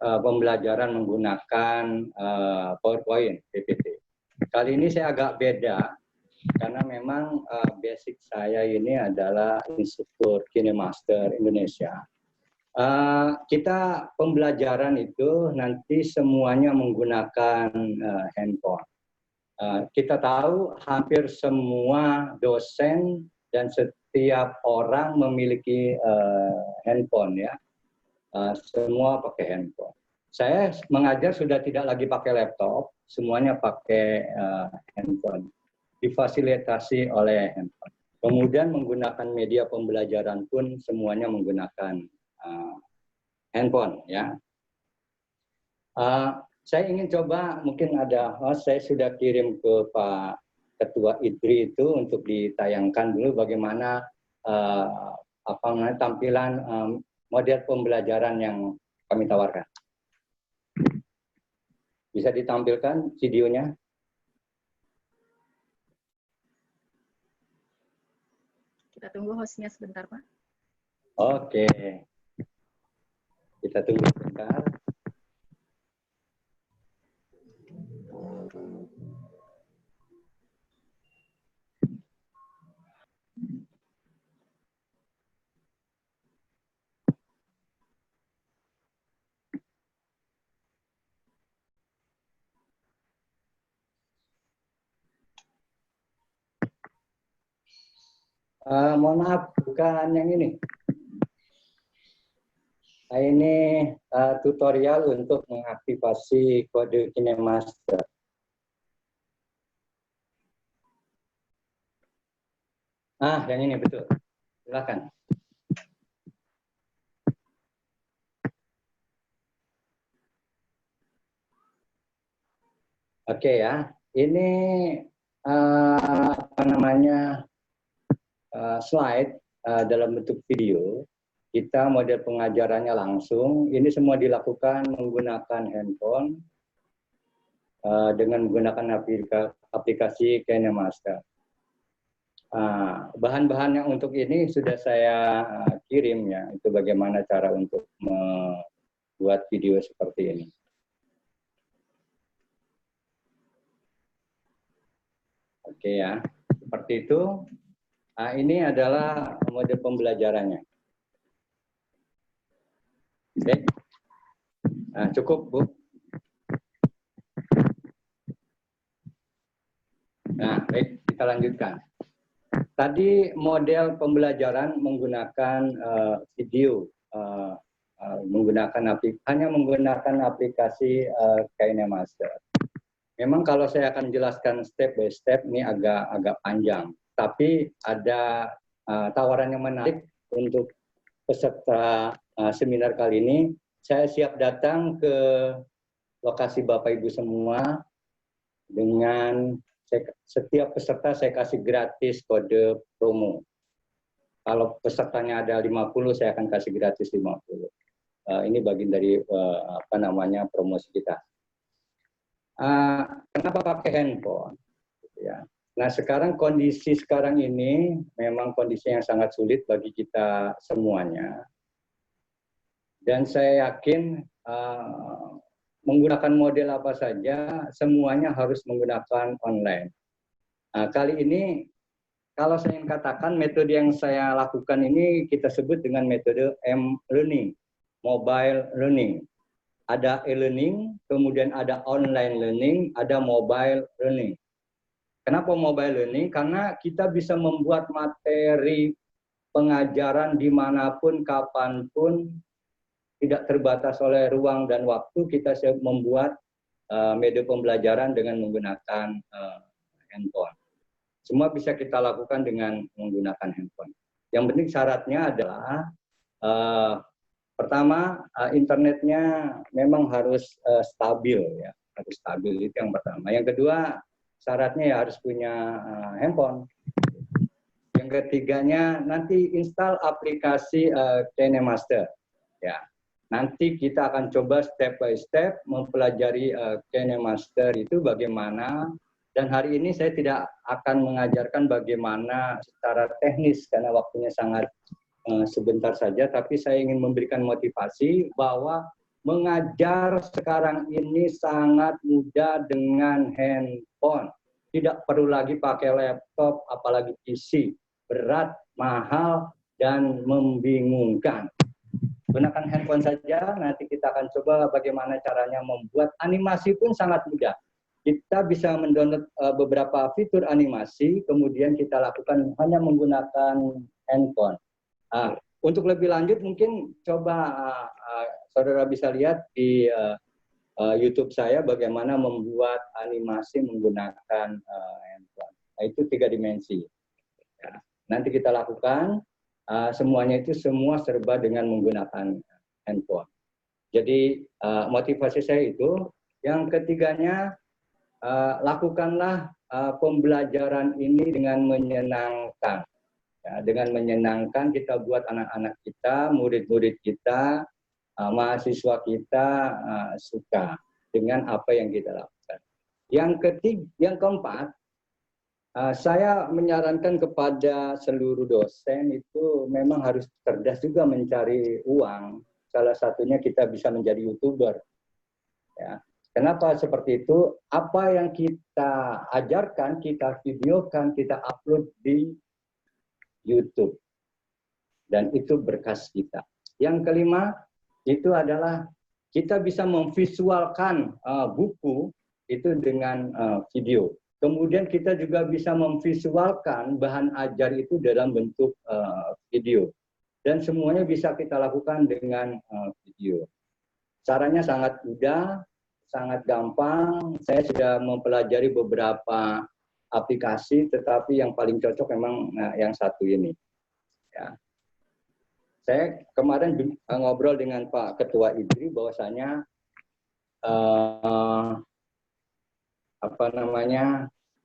pembelajaran menggunakan PowerPoint PPT. Kali ini saya agak beda karena memang basic saya ini adalah instruktur KineMaster Indonesia. Kita pembelajaran itu nanti semuanya menggunakan handphone. Kita tahu hampir semua dosen dan setiap orang memiliki handphone ya. Semua pakai handphone. Saya mengajar sudah tidak lagi pakai laptop, semuanya pakai handphone. Difasilitasi oleh handphone. Kemudian menggunakan media pembelajaran pun semuanya menggunakan handphone ya. Saya ingin coba, mungkin ada host, saya sudah kirim ke Pak Ketua IDRI itu untuk ditayangkan dulu bagaimana tampilan model pembelajaran yang kami tawarkan. Bisa ditampilkan videonya? Kita tunggu hostnya sebentar, Pak. Oke. Kita tunggu sebentar. Mohon maaf, bukan yang ini. Ini tutorial untuk mengaktifasi kode KineMaster. Yang ini betul. Silakan. Oke ya, ini slide dalam bentuk video. Kita model pengajarannya langsung. Ini semua dilakukan menggunakan handphone dengan menggunakan aplikasi KineMaster. Bahan-bahan yang untuk ini sudah saya kirim ya. Itu bagaimana cara untuk membuat video seperti ini. Oke. Oke ya, seperti itu. Nah, ini adalah mode pembelajarannya. Oke. Nah, cukup, Bu. Nah, baik, kita lanjutkan. Tadi model pembelajaran menggunakan video, hanya menggunakan aplikasi KineMaster. Memang kalau saya akan jelaskan step by step ini agak panjang, tapi ada tawaran yang menarik untuk peserta seminar kali ini. Saya siap datang ke lokasi Bapak Ibu semua dengan setiap peserta saya kasih gratis kode promo. Kalau pesertanya ada 50, saya akan kasih gratis 50. Ini bagian dari promosi kita. Kenapa pakai handphone? Ya. Nah, kondisi sekarang ini memang kondisi yang sangat sulit bagi kita semuanya. Dan saya yakin menggunakan model apa saja, semuanya harus menggunakan online. Nah, kali ini, kalau saya ingin katakan, metode yang saya lakukan ini kita sebut dengan metode M-Learning, Mobile Learning. Ada e-learning, kemudian ada online learning, ada mobile learning. Kenapa mobile learning? Karena kita bisa membuat materi pengajaran dimanapun, kapanpun, tidak terbatas oleh ruang dan waktu. Kita membuat media pembelajaran dengan menggunakan handphone. Semua bisa kita lakukan dengan menggunakan handphone. Yang penting syaratnya adalah pertama, internetnya memang harus stabil, ya, harus stabil, itu yang pertama. Yang kedua, syaratnya ya harus punya handphone. Yang ketiganya, nanti install aplikasi KineMaster, ya. Nanti kita akan coba step by step mempelajari KineMaster itu bagaimana. Dan hari ini saya tidak akan mengajarkan bagaimana secara teknis karena waktunya sangat sebentar saja, tapi saya ingin memberikan motivasi bahwa mengajar sekarang ini sangat mudah dengan handphone. Tidak perlu lagi pakai laptop, apalagi PC. Berat, mahal, dan membingungkan. Gunakan handphone saja, nanti kita akan coba bagaimana caranya membuat animasi pun sangat mudah. Kita bisa mendownload beberapa fitur animasi, kemudian kita lakukan hanya menggunakan handphone. Untuk lebih lanjut mungkin coba saudara bisa lihat di YouTube saya bagaimana membuat animasi menggunakan handphone. Nah, itu 3 dimensi. Ya, nanti kita lakukan semuanya itu semua serba dengan menggunakan handphone. Jadi motivasi saya itu. Yang ketiganya, lakukanlah pembelajaran ini dengan menyenangkan. Ya, dengan menyenangkan kita buat anak-anak kita, murid-murid kita, mahasiswa kita suka dengan apa yang kita lakukan. Yang keempat, saya menyarankan kepada seluruh dosen itu memang harus cerdas juga mencari uang. Salah satunya kita bisa menjadi YouTuber. Ya. Kenapa seperti itu? Apa yang kita ajarkan, kita videokan, kita upload di YouTube. Dan itu berkas kita. Yang kelima, itu adalah kita bisa memvisualkan buku itu dengan video. Kemudian kita juga bisa memvisualkan bahan ajar itu dalam bentuk video. Dan semuanya bisa kita lakukan dengan video. Caranya sangat mudah, sangat gampang. Saya sudah mempelajari beberapa aplikasi, tetapi yang paling cocok memang yang satu ini. Ya. Saya kemarin ngobrol dengan Pak Ketua IDRI bahwasanya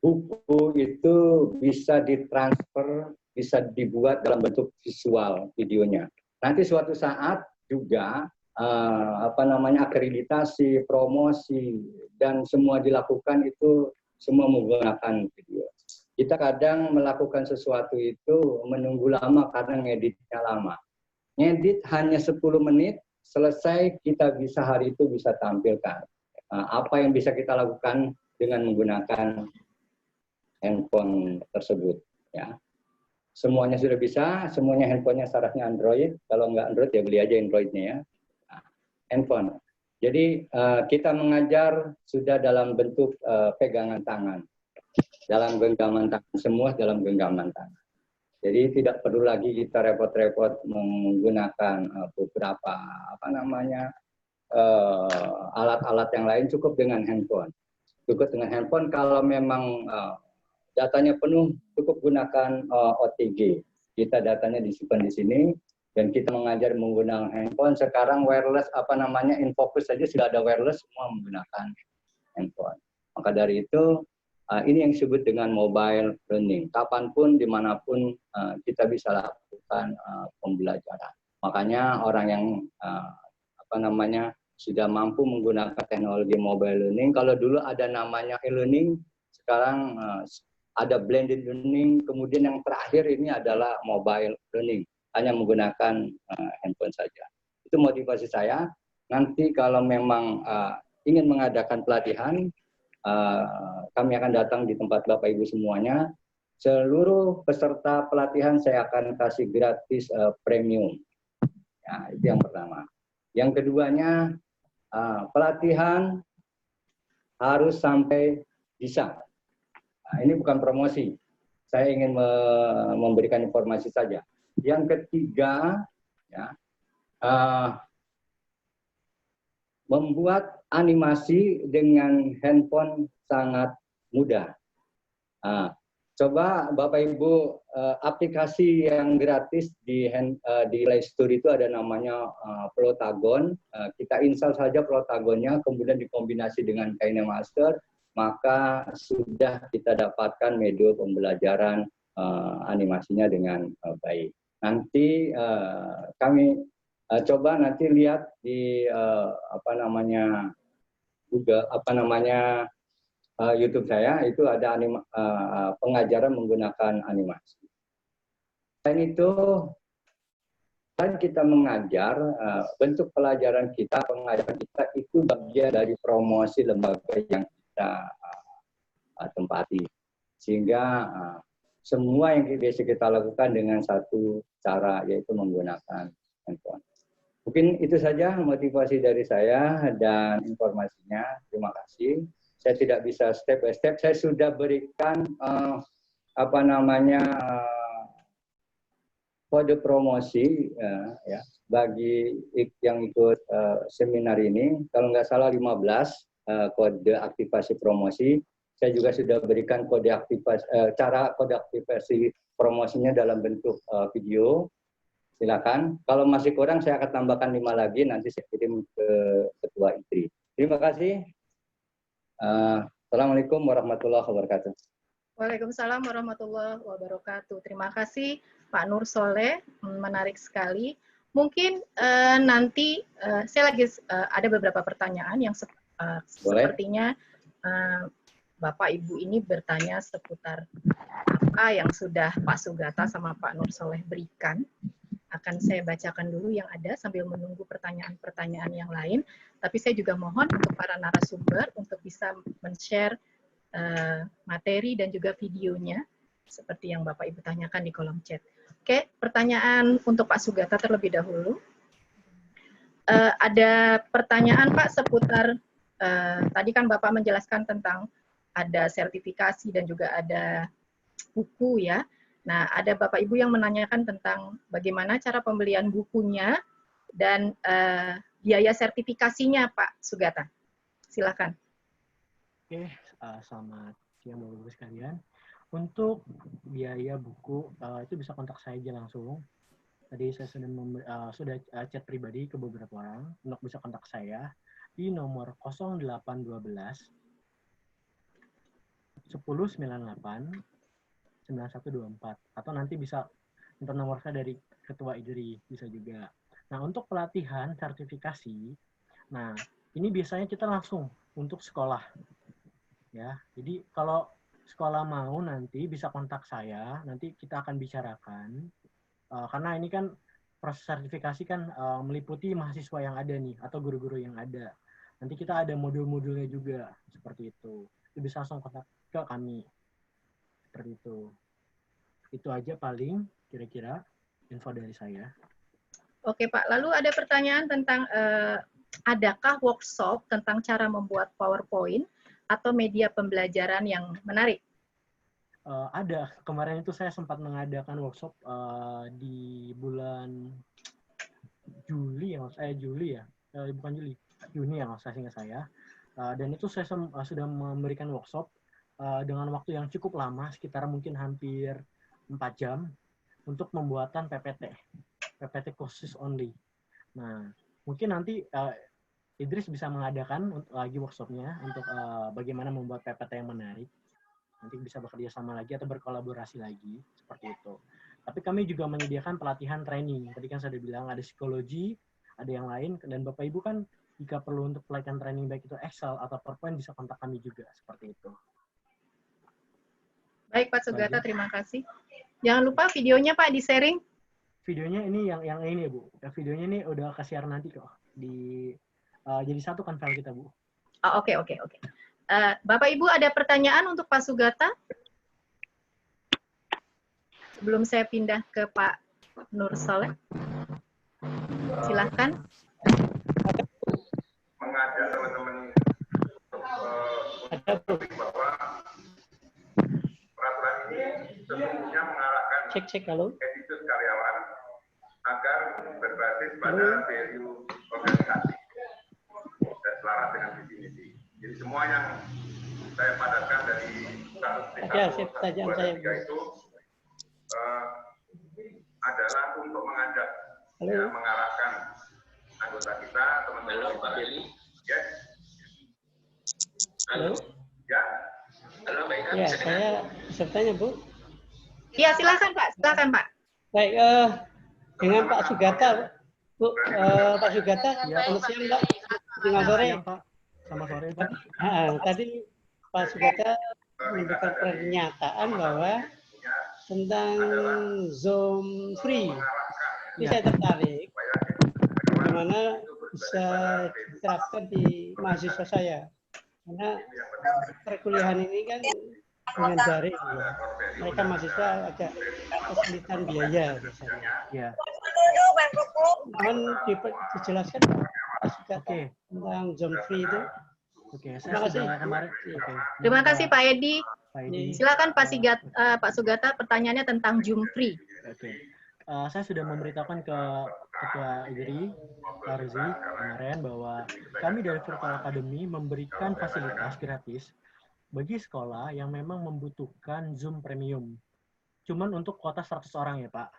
buku itu bisa ditransfer, bisa dibuat dalam bentuk visual videonya. Nanti suatu saat juga akreditasi, promosi dan semua dilakukan itu semua menggunakan video. Kita kadang melakukan sesuatu itu menunggu lama karena ngeditnya lama. Ngedit hanya 10 menit, selesai kita bisa hari itu bisa tampilkan. Apa yang bisa kita lakukan dengan menggunakan handphone tersebut. Ya, semuanya sudah bisa, semuanya handphonenya syaratnya Android. Kalau nggak Android ya beli aja Androidnya ya. Nah, handphone. Jadi kita mengajar sudah dalam bentuk pegangan tangan, dalam genggaman tangan, semua dalam genggaman tangan. Jadi tidak perlu lagi kita repot-repot menggunakan beberapa alat-alat yang lain, cukup dengan handphone. Cukup dengan handphone kalau memang datanya penuh, cukup gunakan OTG. Kita datanya disimpan di sini dan kita mengajar menggunakan handphone. Sekarang wireless InFocus saja sudah ada wireless, semua menggunakan handphone. Maka dari itu ini yang disebut dengan mobile learning. Kapanpun, dimanapun kita bisa lakukan pembelajaran. Makanya orang yang sudah mampu menggunakan teknologi mobile learning. Kalau dulu ada namanya e-learning, sekarang ada blended learning. Kemudian yang terakhir ini adalah mobile learning, hanya menggunakan handphone saja. Itu motivasi saya. Nanti kalau memang ingin mengadakan pelatihan, kami akan datang di tempat Bapak Ibu semuanya. Seluruh peserta pelatihan saya akan kasih gratis premium. Ya, itu yang pertama. Yang keduanya, pelatihan harus sampai bisa. Nah, ini bukan promosi. Saya ingin memberikan informasi saja. Yang ketiga, ya, membuat animasi dengan handphone sangat mudah. Coba Bapak Ibu, aplikasi yang gratis di Play Store itu ada namanya Plotagon. Kita install saja Plotagonnya, kemudian dikombinasi dengan KineMaster, maka sudah kita dapatkan media pembelajaran animasinya dengan baik. Nanti kami coba nanti lihat di Google YouTube saya, itu ada pengajaran menggunakan animasi. Selain itu, selain kita mengajar, bentuk pelajaran kita, pengajaran kita itu bagian dari promosi lembaga yang kita tempati. Sehingga semua yang biasa kita lakukan dengan satu cara, yaitu menggunakan handphone. Mungkin itu saja motivasi dari saya dan informasinya. Terima kasih. Saya tidak bisa step by step. Saya sudah berikan kode promosi ya bagi yang ikut seminar ini. Kalau nggak salah 15 kode aktivasi promosi. Saya juga sudah berikan kode aktivasi promosinya dalam bentuk video. Silakan. Kalau masih kurang, saya akan tambahkan 5 lagi. Nanti saya kirim ke Ketua ITRI. Terima kasih. Assalamualaikum warahmatullahi wabarakatuh. Waalaikumsalam warahmatullahi wabarakatuh. Terima kasih Pak Nur Soleh, menarik sekali. Mungkin nanti saya lagi ada beberapa pertanyaan yang sepertinya Bapak Ibu ini bertanya seputar apa yang sudah Pak Sugata sama Pak Nur Soleh berikan. Akan saya bacakan dulu yang ada sambil menunggu pertanyaan-pertanyaan yang lain. Tapi saya juga mohon untuk para narasumber untuk bisa men-share materi dan juga videonya seperti yang Bapak Ibu tanyakan di kolom chat. Oke, pertanyaan untuk Pak Sugata terlebih dahulu. Ada pertanyaan Pak seputar tadi kan Bapak menjelaskan tentang ada sertifikasi dan juga ada buku ya. Nah, ada Bapak Ibu yang menanyakan tentang bagaimana cara pembelian bukunya dan biaya sertifikasinya, Pak Sugata. Silakan. Oke, selamat siang Bapak Ibu sekalian. Untuk biaya buku itu bisa kontak saya aja langsung. Tadi saya sudah chat pribadi ke beberapa orang untuk bisa kontak saya di nomor 0812 1098 9124 atau nanti bisa untuk nomor saya dari Ketua IDRI bisa juga. Nah, untuk pelatihan sertifikasi, nah ini biasanya kita langsung untuk sekolah ya. Jadi kalau sekolah mau nanti bisa kontak saya, nanti kita akan bicarakan karena ini kan proses sertifikasi kan meliputi mahasiswa yang ada nih atau guru-guru yang ada. Nanti kita ada modul-modulnya juga seperti itu. Itu bisa langsung kontak ke kami. Seperti itu. Itu aja paling kira-kira info dari saya. Oke Pak, lalu ada pertanyaan tentang adakah workshop tentang cara membuat PowerPoint atau media pembelajaran yang menarik? Ada. Kemarin itu saya sempat mengadakan workshop di bulan Juli ya, Juli ya, bukan Juli, Juni ya mas, seingat saya. Dan itu saya sudah memberikan workshop dengan waktu yang cukup lama, sekitar mungkin hampir 4 jam untuk pembuatan PPT khusus only. Nah, mungkin nanti Idris bisa mengadakan lagi workshopnya untuk bagaimana membuat PPT yang menarik. Nanti bisa bekerja sama lagi atau berkolaborasi lagi, seperti itu. Tapi kami juga menyediakan pelatihan training. Tadi kan saya sudah bilang ada psikologi, ada yang lain, dan Bapak Ibu kan jika perlu untuk pelatihan training baik itu Excel atau PowerPoint bisa kontak kami juga, seperti itu. Baik Pak Sugata, terima kasih. Jangan lupa videonya Pak di-sharing. Videonya ini yang ini ya Bu. Videonya ini udah ke-share nanti kok. Jadi satu kan file kita Bu. Oh, oke. Bapak Ibu ada pertanyaan untuk Pak Sugata? Sebelum saya pindah ke Pak Nur Soleh. Silahkan. Mengajak teman-teman untuk bahwa peraturan ini sesungguhnya mengarahkan attitude karyawan agar berbasis pada value organisasi dan selaras dengan visi misi. Jadi semua yang saya padatkan dari 1.1 itu adalah untuk mengajak, ya, mengarahkan anggota kita, teman-teman kita. Yes. Halo. Ya. Halo, baik. Ya, saya pesertanya Bu. Iya, silakan Pak. Baik, dengan Pak Sugata, Bu. Pak Sugata, selamat siang Mbak. Selamat sore. Pak. Selamat sore Pak. Tadi Pak Sugata memberikan pernyataan bahwa tentang Zoom free. Ini saya tertarik bagaimana bisa diterapkan di mahasiswa saya. Karena perkuliahan ini kan dengan daring, ya. Mereka mahasiswa agak kesulitan biaya misalnya. Ya. Mohon dijelaskan Pak Sugata tentang Zoom free itu. Oke, Terima kasih. Kemarin. Terima kasih Pak Edi. Pak Edi. Silakan Pak Sugata, pertanyaannya tentang Zoom free. Oke. Saya sudah memberitahukan ke Ketua IDRI, Pak Ruzi, kemarin bahwa kami dari Virtual Academy memberikan fasilitas gratis bagi sekolah yang memang membutuhkan Zoom Premium. Cuman untuk kuota 100 orang ya Pak.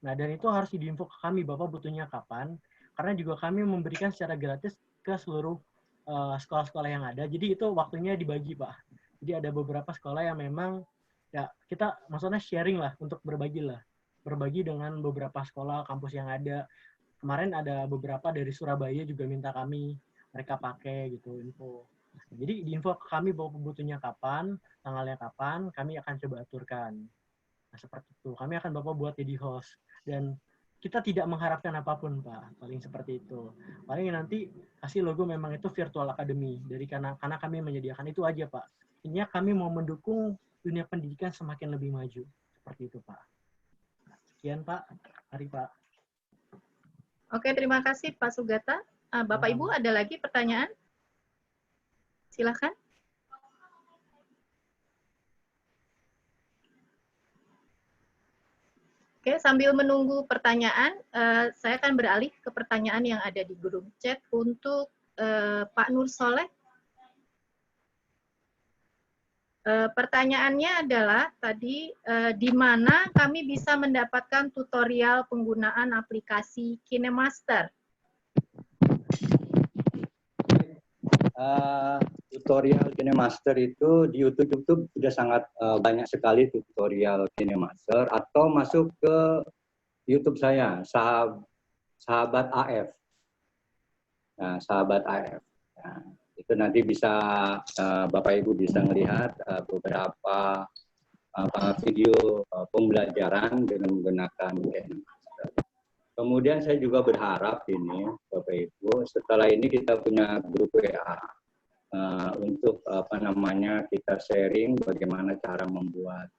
Nah, dan itu harus diinfo ke kami Bapak butuhnya kapan, karena juga kami memberikan secara gratis ke seluruh sekolah-sekolah yang ada. Jadi itu waktunya dibagi Pak. Jadi ada beberapa sekolah yang memang ya kita maksudnya sharing lah untuk berbagi dengan beberapa sekolah kampus yang ada. Kemarin ada beberapa dari Surabaya juga minta kami mereka pakai gitu info. Jadi diinfo ke kami bahwa butuhnya kapan, tanggalnya kapan, kami akan coba aturkan. Nah, seperti itu. Kami akan Bapak buat jadi host dan kita tidak mengharapkan apapun Pak, paling seperti itu. Paling nanti kasih logo memang itu Virtual Academy dari karena kami menyediakan itu aja Pak. Intinya kami mau mendukung dunia pendidikan semakin lebih maju. Seperti itu Pak. Sekian Pak. Mari Pak. Oke, terima kasih Pak Sugata. Bapak Ibu ada lagi pertanyaan? Silakan. Oke, sambil menunggu pertanyaan, saya akan beralih ke pertanyaan yang ada di grup chat untuk Pak Nur Soleh. Pertanyaannya adalah tadi di mana kami bisa mendapatkan tutorial penggunaan aplikasi KineMaster? Tutorial KineMaster itu di YouTube sudah sangat banyak sekali tutorial KineMaster, atau masuk ke YouTube saya, Sahabat AF. Nah, Sahabat AF. Nah, itu nanti bisa Bapak Ibu bisa melihat beberapa video pembelajaran dengan menggunakan KineMaster. Kemudian saya juga berharap ini Bapak Ibu, setelah ini kita punya grup WA. untuk apa namanya kita sharing bagaimana cara membuat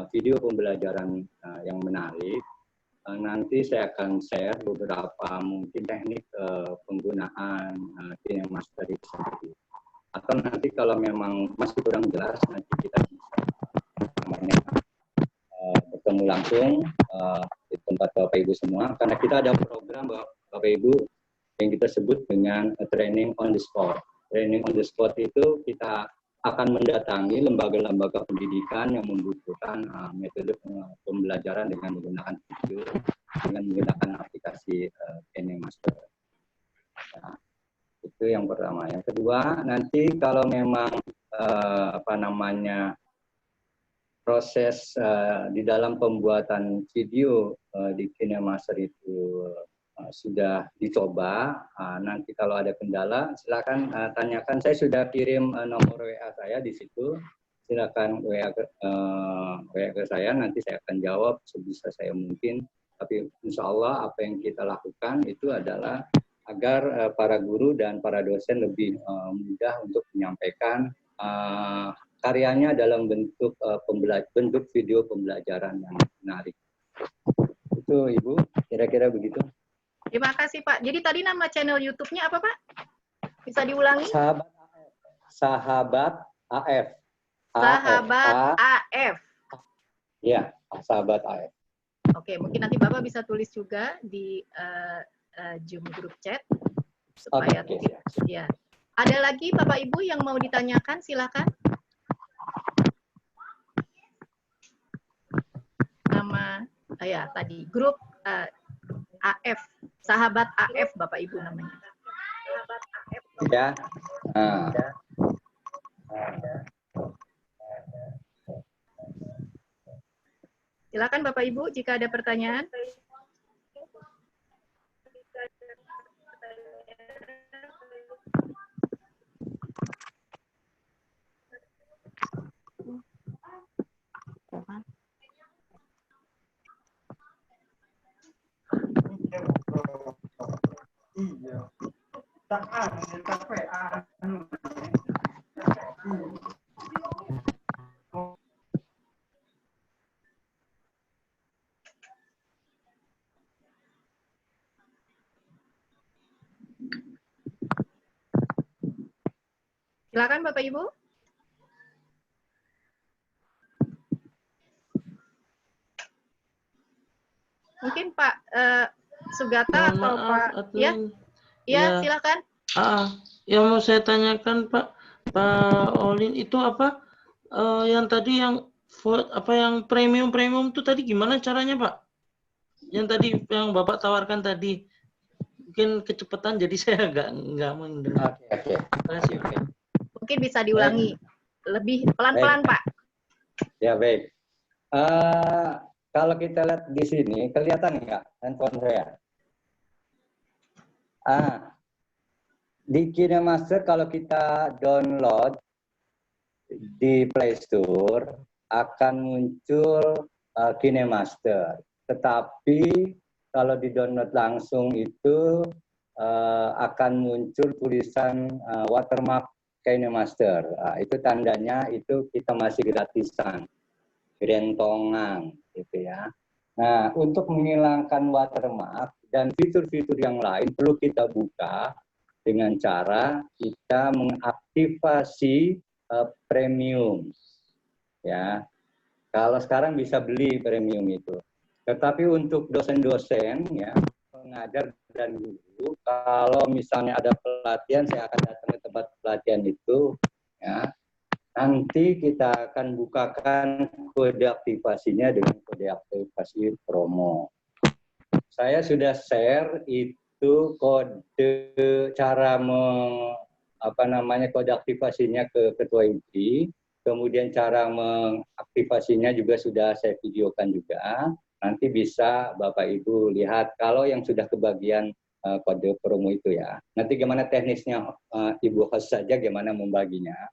video pembelajaran yang menarik. Nanti saya akan share beberapa mungkin teknik penggunaan KineMaster itu sendiri. Atau nanti kalau memang masih kurang jelas, nanti kita bisa namanya bertemu langsung di tempat Bapak Ibu semua, karena kita ada program Bapak Ibu yang kita sebut dengan training on the spot. Training on the spot itu kita akan mendatangi lembaga-lembaga pendidikan yang membutuhkan metode pembelajaran dengan menggunakan video, dengan menggunakan aplikasi KineMaster. Nah, itu yang pertama. Yang kedua, nanti kalau memang apa namanya proses di dalam pembuatan video di KineMaster itu sudah dicoba, nanti kalau ada kendala silakan tanyakan. Saya sudah kirim nomor WA saya di situ, silakan WA ke saya, nanti saya akan jawab sebisa saya mungkin. Tapi insya Allah apa yang kita lakukan itu adalah agar para guru dan para dosen lebih mudah untuk menyampaikan karyanya dalam bentuk bentuk video pembelajaran yang menarik. Itu Ibu, kira-kira begitu. Terima kasih Pak. Jadi tadi nama channel YouTube-nya apa Pak? Bisa diulangi? Sahabat AF. Sahabat AF. Ya, Sahabat AF. Oke, mungkin nanti Bapak bisa tulis juga di Zoom group chat supaya ya. Ada lagi Bapak Ibu yang mau ditanyakan, silakan. Nama ya tadi grup AF, Sahabat AF Bapak Ibu namanya. Sahabat AF. Ya. Silakan Bapak Ibu jika ada pertanyaan. Iya. Tak ada KPA. Silakan Bapak Ibu. Mungkin Pak Sugata atau Pak ya? Ya, silakan. Yang mau saya tanyakan Pak Olin itu apa yang tadi yang yang premium itu tadi gimana caranya Pak? Yang tadi yang Bapak tawarkan tadi mungkin kecepatan jadi saya nggak mendengar. Oke. Terima kasih. Mungkin bisa diulangi lebih pelan-pelan Pak. Ya baik. Kalau kita lihat di sini kelihatan nggak handphone saya? Di KineMaster kalau kita download di Play Store akan muncul KineMaster. Tetapi kalau di download langsung itu akan muncul tulisan watermark KineMaster. Itu tandanya itu kita masih gratisan, gerentongan, gitu ya. Nah, untuk menghilangkan watermark dan fitur-fitur yang lain perlu kita buka dengan cara kita mengaktifasi premium, ya. Kalau sekarang bisa beli premium itu. Tetapi untuk dosen-dosen, ya, pengajar dan guru, kalau misalnya ada pelatihan, saya akan datang ke tempat pelatihan itu, ya. Nanti kita akan bukakan kode aktivasinya dengan kode aktivasi promo. Saya sudah share itu kode cara kode aktivasinya ke Ketua Inti, kemudian cara mengaktifasinya juga sudah saya videokan juga. Nanti bisa Bapak Ibu lihat kalau yang sudah kebagian kode promo itu ya. Nanti gimana teknisnya Ibu host saja gimana membaginya.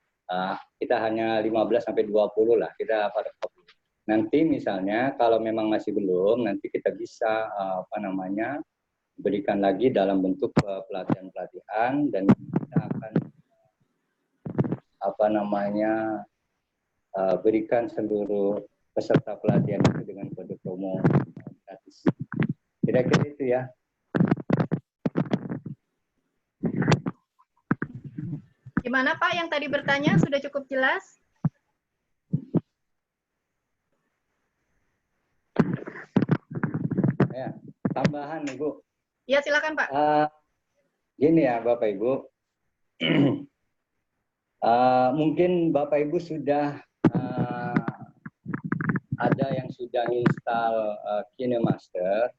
Kita hanya 15 sampai 20 lah, kita pada kopi. Nanti misalnya kalau memang masih belum, nanti kita bisa berikan lagi dalam bentuk pelatihan-pelatihan dan kita akan berikan seluruh peserta pelatihan itu dengan kode promo gratis. Kira-kira itu ya. Gimana Pak yang tadi bertanya, sudah cukup jelas? Ya, tambahan Ibu. Ya silakan Pak. Gini ya Bapak Ibu, mungkin Bapak Ibu sudah ada yang sudah install KineMaster,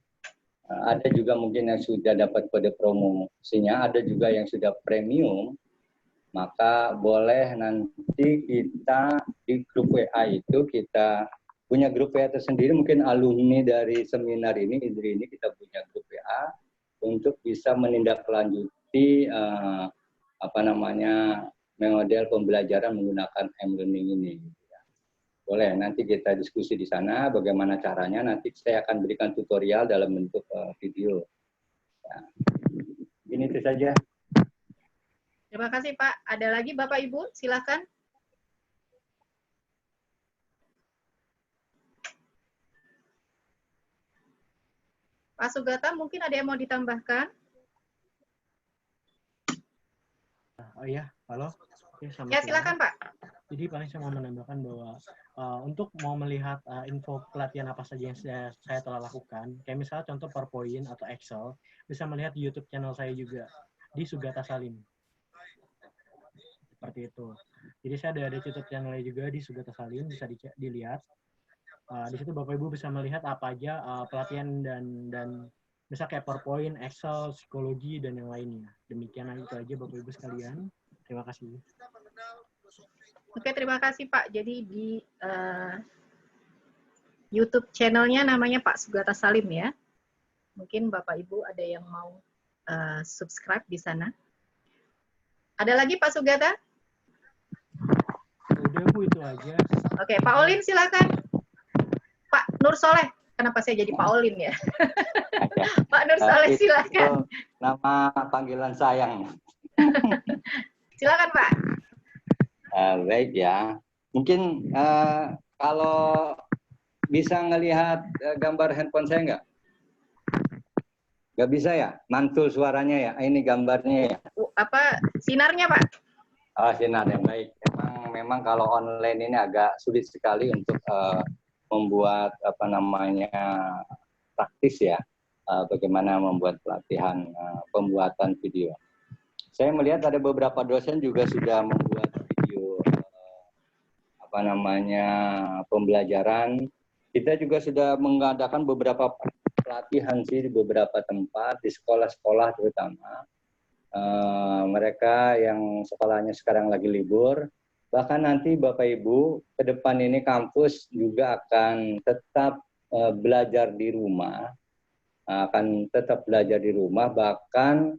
ada juga mungkin yang sudah dapat kode promosinya, ada juga yang sudah premium. Maka boleh nanti kita di grup WA itu, kita punya grup WA tersendiri, mungkin alumni dari seminar ini, IDRI ini, kita punya grup WA untuk bisa menindaklanjuti model pembelajaran menggunakan M-Learning ini. Boleh, nanti kita diskusi di sana bagaimana caranya, nanti saya akan berikan tutorial dalam bentuk video. Ya. Ini itu saja. Terima kasih Pak. Ada lagi Bapak Ibu? Silakan. Pak Sugata, mungkin ada yang mau ditambahkan? Oh iya, halo. Ya, silakan Pak. Jadi paling saya mau menambahkan bahwa untuk mau melihat info pelatihan apa saja yang saya telah lakukan, kayak misalnya contoh PowerPoint atau Excel, bisa melihat di YouTube channel saya juga, di Sugata Salim. Seperti itu. Jadi saya ada YouTube channelnya juga di Sugata Salim, bisa dilihat. Di situ Bapak Ibu bisa melihat apa aja pelatihan dan bisa kayak PowerPoint, Excel, psikologi, dan yang lainnya. Demikian itu aja Bapak Ibu sekalian. Terima kasih. Oke, terima kasih Pak. Jadi di YouTube channelnya namanya Pak Sugata Salim ya. Mungkin Bapak Ibu ada yang mau subscribe di sana. Ada lagi Pak Sugata? Udah Bu, itu aja. Oke, Pak Olin silakan. Pak Nur Soleh. Kenapa saya jadi Pak Olin ya? Pak Nur Soleh silakan. Nama panggilan sayang. Silakan Pak. Baik ya. Mungkin kalau bisa ngelihat gambar handphone saya nggak? Nggak bisa ya? Mantul suaranya ya? Ini gambarnya ya? Apa sinarnya Pak? Oh, sinar yang baik. Memang kalau online ini agak sulit sekali untuk membuat praktis ya. Bagaimana membuat pelatihan pembuatan video. Saya melihat ada beberapa dosen juga sudah membuat video pembelajaran. Kita juga sudah mengadakan beberapa pelatihan sih di beberapa tempat, di sekolah-sekolah terutama. Mereka yang sekolahnya sekarang lagi libur, bahkan nanti Bapak Ibu ke depan ini kampus juga akan tetap belajar di rumah, bahkan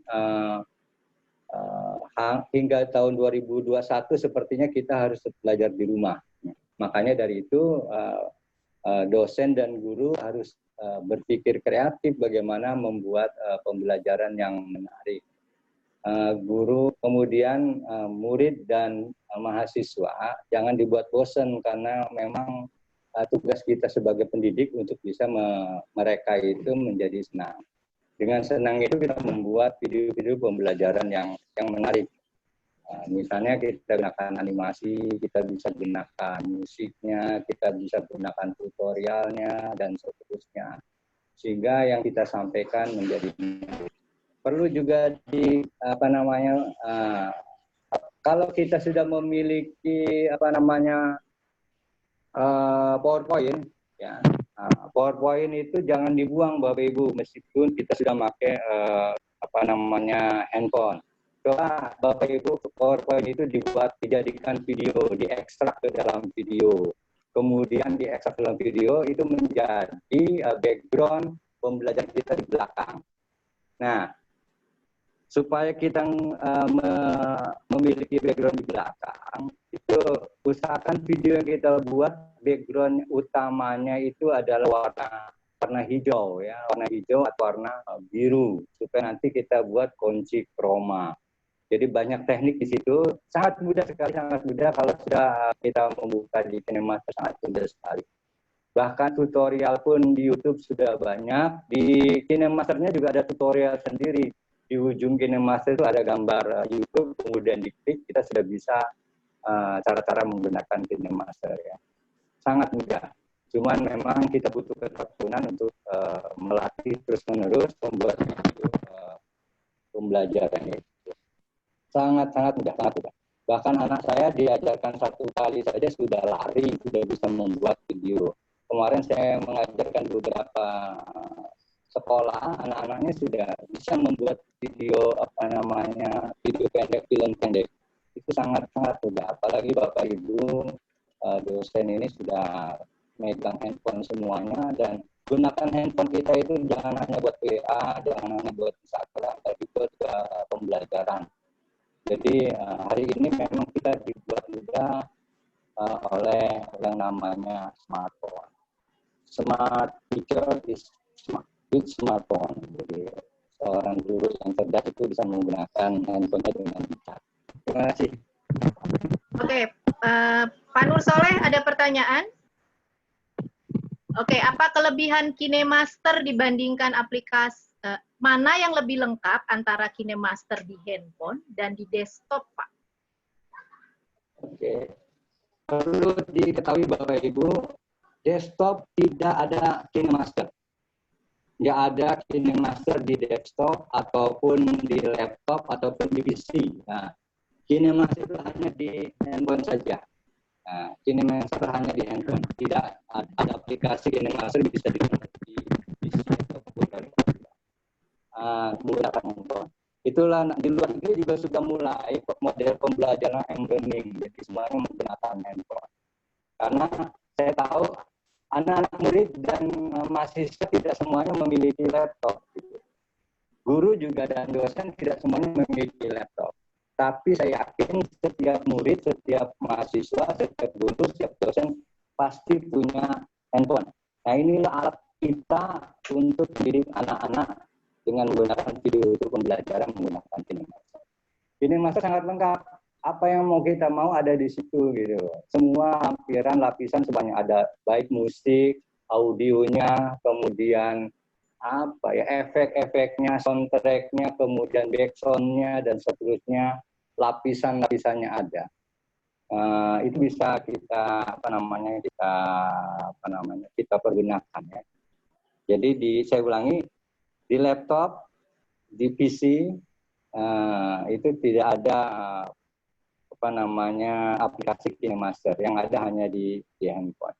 hingga tahun 2021 sepertinya kita harus belajar di rumah. Makanya dari itu dosen dan guru harus berpikir kreatif bagaimana membuat pembelajaran yang menarik. Guru, kemudian murid dan mahasiswa jangan dibuat bosan, karena memang tugas kita sebagai pendidik untuk bisa mereka itu menjadi senang. Dengan senang itu kita membuat video-video pembelajaran yang menarik. Misalnya kita gunakan animasi, kita bisa gunakan musiknya, kita bisa gunakan tutorialnya dan seterusnya, sehingga yang kita sampaikan menjadi perlu juga kalau kita sudah memiliki PowerPoint ya, PowerPoint itu jangan dibuang Bapak Ibu, meskipun kita sudah pakai handphone. Coba Bapak Ibu PowerPoint itu dijadikan video, diekstrak ke dalam video, kemudian diekstrak dalam video itu menjadi background pembelajaran kita di belakang. Nah, supaya kita memiliki background di belakang, itu usahakan video yang kita buat background utamanya itu adalah warna hijau ya, warna hijau atau warna biru, supaya nanti kita buat kunci chroma. Jadi banyak teknik di situ, sangat mudah sekali, sangat mudah kalau sudah kita membuka di KineMaster, sangat mudah sekali. Bahkan tutorial pun di YouTube sudah banyak. Di KineMaster-nya juga ada tutorial sendiri. Di ujung KineMaster itu ada gambar YouTube, kemudian diklik kita sudah bisa cara-cara menggunakan KineMaster ya. Sangat mudah. Cuman memang kita butuh ketekunan untuk melatih terus-menerus membuat video pembelajaran itu. Sangat-sangat mudah, sangat mudah. Bahkan anak saya diajarkan 1 kali saja sudah lari, sudah bisa membuat video. Kemarin saya mengajarkan beberapa sekolah, anak-anaknya sudah bisa membuat video video pendek, film pendek. Itu sangat-sangat mudah. Apalagi Bapak Ibu dosen ini sudah megang handphone semuanya, dan gunakan handphone kita itu jangan hanya buat WA, jangan hanya buat Instagram, tapi buat pembelajaran. Jadi hari ini memang kita dibuat mudah oleh yang namanya smartphone. Smart teacher is smart with smartphone. Jadi seorang guru yang cerdas itu bisa menggunakan handphone-nya dengan bijak. Terima kasih. Oke, Pak Nur Soleh ada pertanyaan? Oke, apa kelebihan KineMaster dibandingkan aplikasi mana yang lebih lengkap antara KineMaster di handphone dan di desktop, Pak? Oke, perlu diketahui Bapak Ibu, desktop tidak ada KineMaster. Nggak ada KineMaster di desktop ataupun di laptop ataupun di PC. Nah, KineMaster itu hanya di handphone saja. Nah, KineMaster hanya di handphone. Tidak ada aplikasi KineMaster bisa digunakan di PC ataupun di menggunakan handphone. Itulah di luar negeri juga sudah mulai model pembelajaran e-learning, jadi semuanya menggunakan handphone. Karena saya tahu anak-anak murid dan mahasiswa tidak semuanya memiliki laptop. Gitu. Guru juga dan dosen tidak semuanya memiliki laptop. Tapi saya yakin setiap murid, setiap mahasiswa, setiap guru, setiap dosen pasti punya handphone. Nah, inilah alat kita untuk mendidik anak-anak dengan menggunakan video itu pembelajaran menggunakan KineMaster. KineMaster sangat lengkap. Apa yang mau kita mau ada di situ gitu. Semua hampiran lapisan sebanyak ada, baik musik, audionya, kemudian efek-efeknya, soundtracknya, kemudian backsoundnya dan seterusnya, lapisan-lapisannya ada. Itu bisa kita kita pergunakan ya. Jadi saya ulangi, di laptop, di PC itu tidak ada aplikasi KineMaster, yang ada hanya di handphone.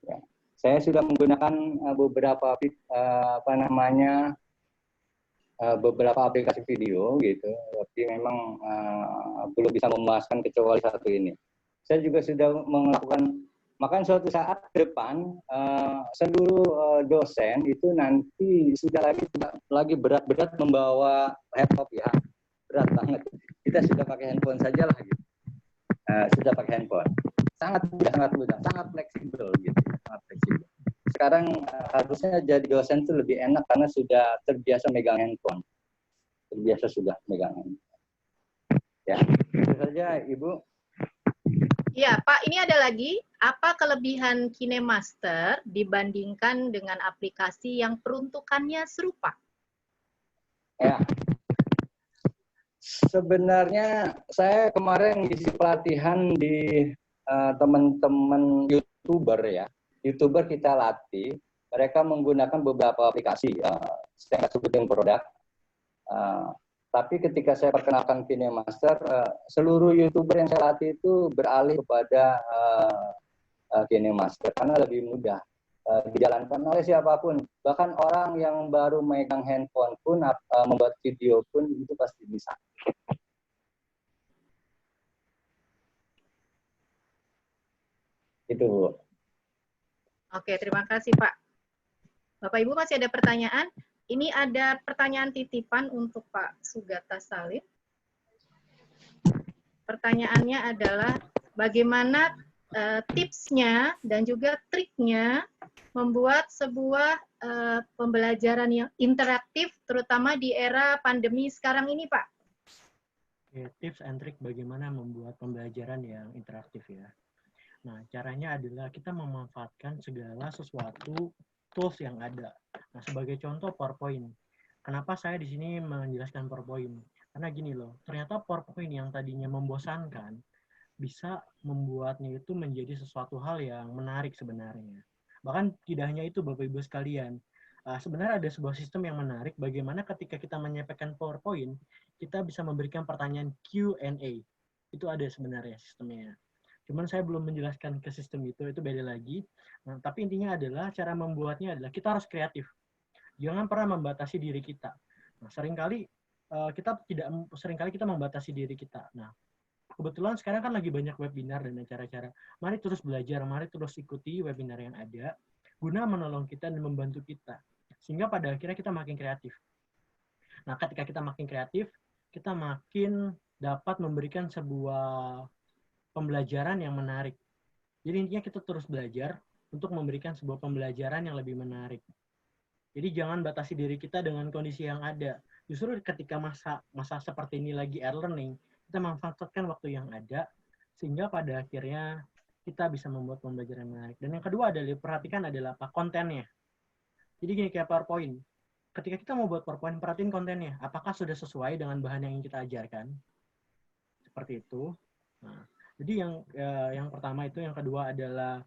Ya. Saya sudah menggunakan beberapa beberapa aplikasi video gitu, tapi memang belum bisa memuaskan kecuali satu ini. Saya juga sudah melakukan. Maka suatu saat ke depan seluruh dosen itu nanti sudah lagi berat-berat membawa laptop ya, berat banget. Kita sudah pakai handphone saja lah gitu. Sudah pakai handphone, sangat mudah, sangat fleksibel gitu, sangat fleksibel. Sekarang harusnya jadi dosen itu lebih enak karena sudah terbiasa megang handphone, sudah megang handphone. Ya, itu saja Ibu. Iya, Pak, ini ada lagi. Apa kelebihan KineMaster dibandingkan dengan aplikasi yang peruntukannya serupa? Ya, sebenarnya saya kemarin ngisi pelatihan di teman-teman YouTuber ya. YouTuber kita latih, mereka menggunakan beberapa aplikasi. Saya nggak sebutin produk. Tapi ketika saya perkenalkan KineMaster, seluruh YouTuber yang saya latih itu beralih kepada KineMaster karena lebih mudah dijalankan oleh siapapun. Bahkan orang yang baru megang handphone pun membuat video pun itu pasti bisa. Itu Bu. Oke, terima kasih Pak. Bapak Ibu masih ada pertanyaan? Ini ada pertanyaan titipan untuk Pak Sugata Salim. Pertanyaannya adalah bagaimana tipsnya dan juga triknya membuat sebuah pembelajaran yang interaktif, terutama di era pandemi sekarang ini, Pak. Oke, tips and trick bagaimana membuat pembelajaran yang interaktif ya. Nah, caranya adalah kita memanfaatkan segala sesuatu tools yang ada. Nah, sebagai contoh PowerPoint. Kenapa saya di sini menjelaskan PowerPoint? Karena gini loh, ternyata PowerPoint yang tadinya membosankan bisa membuatnya itu menjadi sesuatu hal yang menarik sebenarnya. Bahkan tidak hanya itu Bapak Ibu sekalian, sebenarnya ada sebuah sistem yang menarik bagaimana ketika kita menyampaikan PowerPoint, kita bisa memberikan pertanyaan Q&A. Itu ada sebenarnya sistemnya. Cuman saya belum menjelaskan ke sistem itu beda lagi. Nah, tapi intinya adalah cara membuatnya adalah kita harus kreatif. Jangan pernah membatasi diri kita. Nah, seringkali kita membatasi diri kita. Nah, kebetulan sekarang kan lagi banyak webinar dan acara-acara. Mari terus belajar, mari terus ikuti webinar yang ada guna menolong kita dan membantu kita. Sehingga pada akhirnya kita makin kreatif. Nah, ketika kita makin kreatif, kita makin dapat memberikan sebuah pembelajaran yang menarik. Jadi intinya kita terus belajar untuk memberikan sebuah pembelajaran yang lebih menarik. Jadi jangan batasi diri kita dengan kondisi yang ada. Justru ketika masa seperti ini lagi learning, kita manfaatkan waktu yang ada sehingga pada akhirnya kita bisa membuat pembelajaran yang menarik. Dan yang kedua adalah perhatikan adalah apa kontennya. Jadi gini kayak PowerPoint. Ketika kita mau buat PowerPoint, perhatiin kontennya. Apakah sudah sesuai dengan bahan yang ingin kita ajarkan? Seperti itu. Nah, jadi yang pertama itu, yang kedua adalah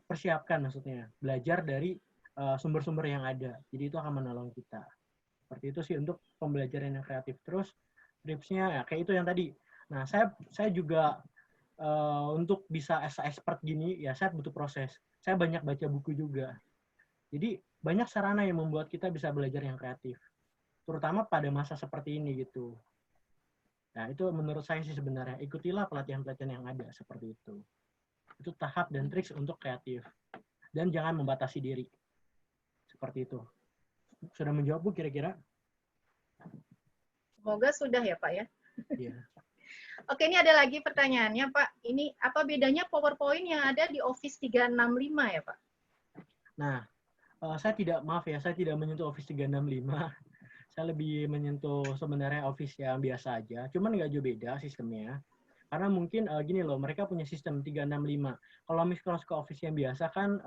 persiapkan maksudnya. Belajar dari sumber-sumber yang ada. Jadi itu akan menolong kita. Seperti itu sih untuk pembelajaran yang kreatif. Terus tipsnya ya kayak itu yang tadi. Nah, saya juga untuk bisa expert gini ya saya butuh proses. Saya banyak baca buku juga. Jadi banyak sarana yang membuat kita bisa belajar yang kreatif. Terutama pada masa seperti ini gitu. Nah, itu menurut saya sih sebenarnya. Ikutilah pelatihan-pelatihan yang ada seperti itu. Itu tahap dan trik untuk kreatif. Dan jangan membatasi diri. Seperti itu. Sudah menjawab Bu kira-kira? Semoga sudah ya Pak ya. Iya. Oke, ini ada lagi pertanyaannya Pak. Ini apa bedanya PowerPoint yang ada di Office 365 ya Pak? Nah, saya tidak menyentuh Office 365. Saya lebih menyentuh sebenarnya Office yang biasa aja. Cuman nggak jauh beda sistemnya. Karena mungkin gini loh, mereka punya sistem 365. Kalau Microsoft Office yang biasa kan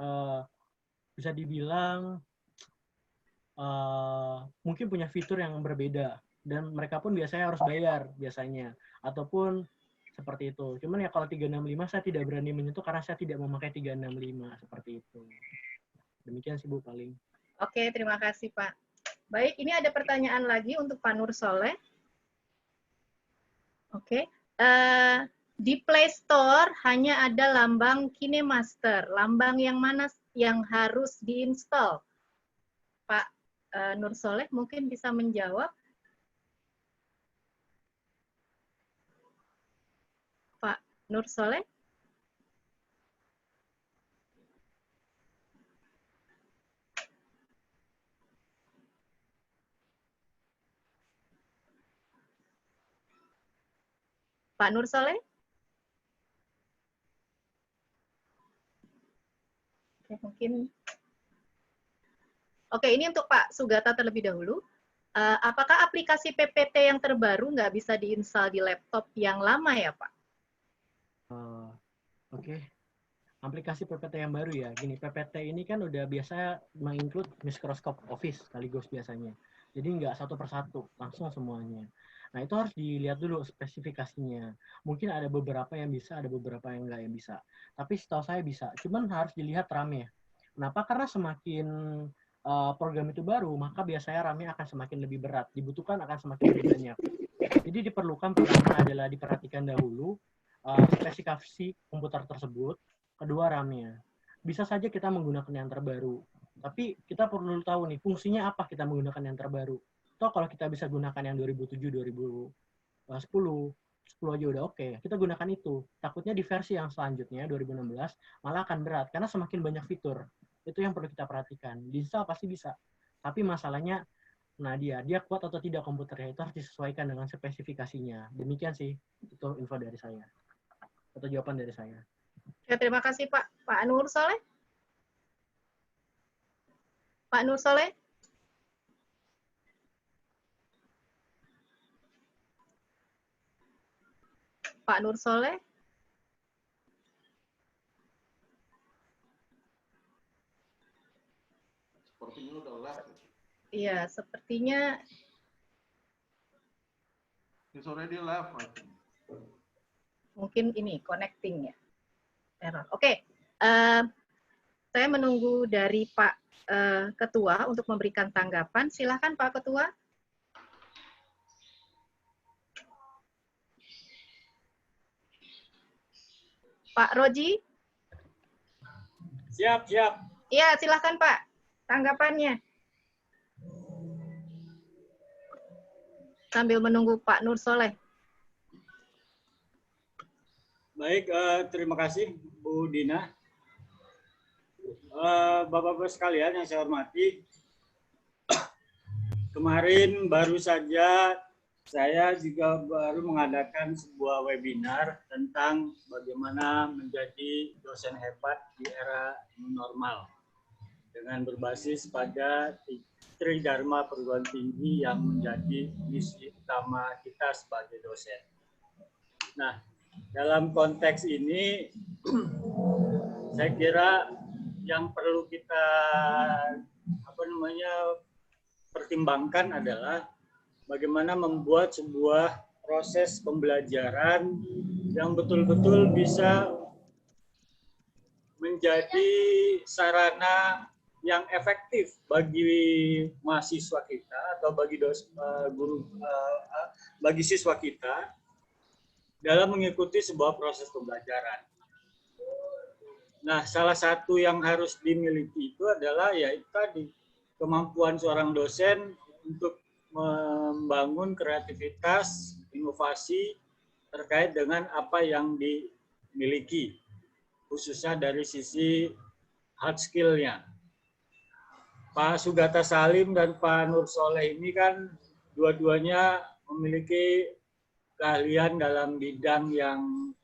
bisa dibilang mungkin punya fitur yang berbeda. Dan mereka pun biasanya harus bayar biasanya. Ataupun seperti itu. Cuman ya kalau 365 saya tidak berani menyentuh karena saya tidak memakai 365 seperti itu. Demikian sih Bu paling. Oke, terima kasih Pak. Baik, ini ada pertanyaan lagi untuk Pak Nur Soleh. Oke. Di Play Store hanya ada lambang KineMaster. Lambang yang mana yang harus diinstal? Pak Nur Soleh mungkin bisa menjawab. Pak Nur Soleh? Pak Nur Soleh? Oke, mungkin. Oke, ini untuk Pak Sugata terlebih dahulu. Apakah aplikasi PPT yang terbaru nggak bisa diinstal di laptop yang lama ya, Pak? Oke. Aplikasi PPT yang baru ya. Gini, PPT ini kan udah biasa menginclude Microsoft Office sekaligus biasanya. Jadi nggak satu persatu, langsung semuanya. Nah, itu harus dilihat dulu spesifikasinya. Mungkin ada beberapa yang bisa, ada beberapa yang nggak yang bisa. Tapi setahu saya bisa. Cuman harus dilihat RAM-nya. Kenapa? Karena semakin program itu baru, maka biasanya RAM-nya akan semakin lebih berat. Dibutuhkan akan semakin lebih banyak. Jadi diperlukan pertama adalah diperhatikan dahulu spesifikasi komputer tersebut. Kedua RAM-nya. Bisa saja kita menggunakan yang terbaru. Tapi kita perlu tahu nih, fungsinya apa kita menggunakan yang terbaru. Toh kalau kita bisa gunakan yang 2007, 2010, 10 aja udah oke. Kita gunakan itu. Takutnya di versi yang selanjutnya, 2016, malah akan berat. Karena semakin banyak fitur. Itu yang perlu kita perhatikan. Diinstal pasti bisa. Tapi masalahnya, nah dia kuat atau tidak komputernya, itu harus disesuaikan dengan spesifikasinya. Demikian sih, itu info dari saya. Atau jawaban dari saya. Oke, terima kasih Pak. Pak Nur Soleh? Pak Nur Soleh? Pak Nur Soleh. Sepertinya udah live. Iya, sepertinya. It's already live. Mungkin ini connecting ya. Error. Oke. Saya menunggu dari Pak Ketua untuk memberikan tanggapan. Silakan Pak Ketua. Pak Roji. Siap. Iya, silakan Pak. Tanggapannya. Sambil menunggu Pak Nur Soleh. Baik, terima kasih Bu Dina. Bapak-bapak sekalian yang saya hormati, kemarin baru saja saya juga baru mengadakan sebuah webinar tentang bagaimana menjadi dosen hebat di era normal dengan berbasis pada Tridharma perguruan tinggi yang menjadi misi utama kita sebagai dosen. Nah, dalam konteks ini saya kira yang perlu kita pertimbangkan adalah bagaimana membuat sebuah proses pembelajaran yang betul-betul bisa menjadi sarana yang efektif bagi mahasiswa kita atau bagi bagi siswa kita dalam mengikuti sebuah proses pembelajaran. Nah, salah satu yang harus dimiliki itu adalah yaitu tadi kemampuan seorang dosen untuk membangun kreativitas, inovasi terkait dengan apa yang dimiliki, khususnya dari sisi hard skill-nya. Pak Sugata Salim dan Pak Nur Soleh ini kan dua-duanya memiliki keahlian dalam bidang yang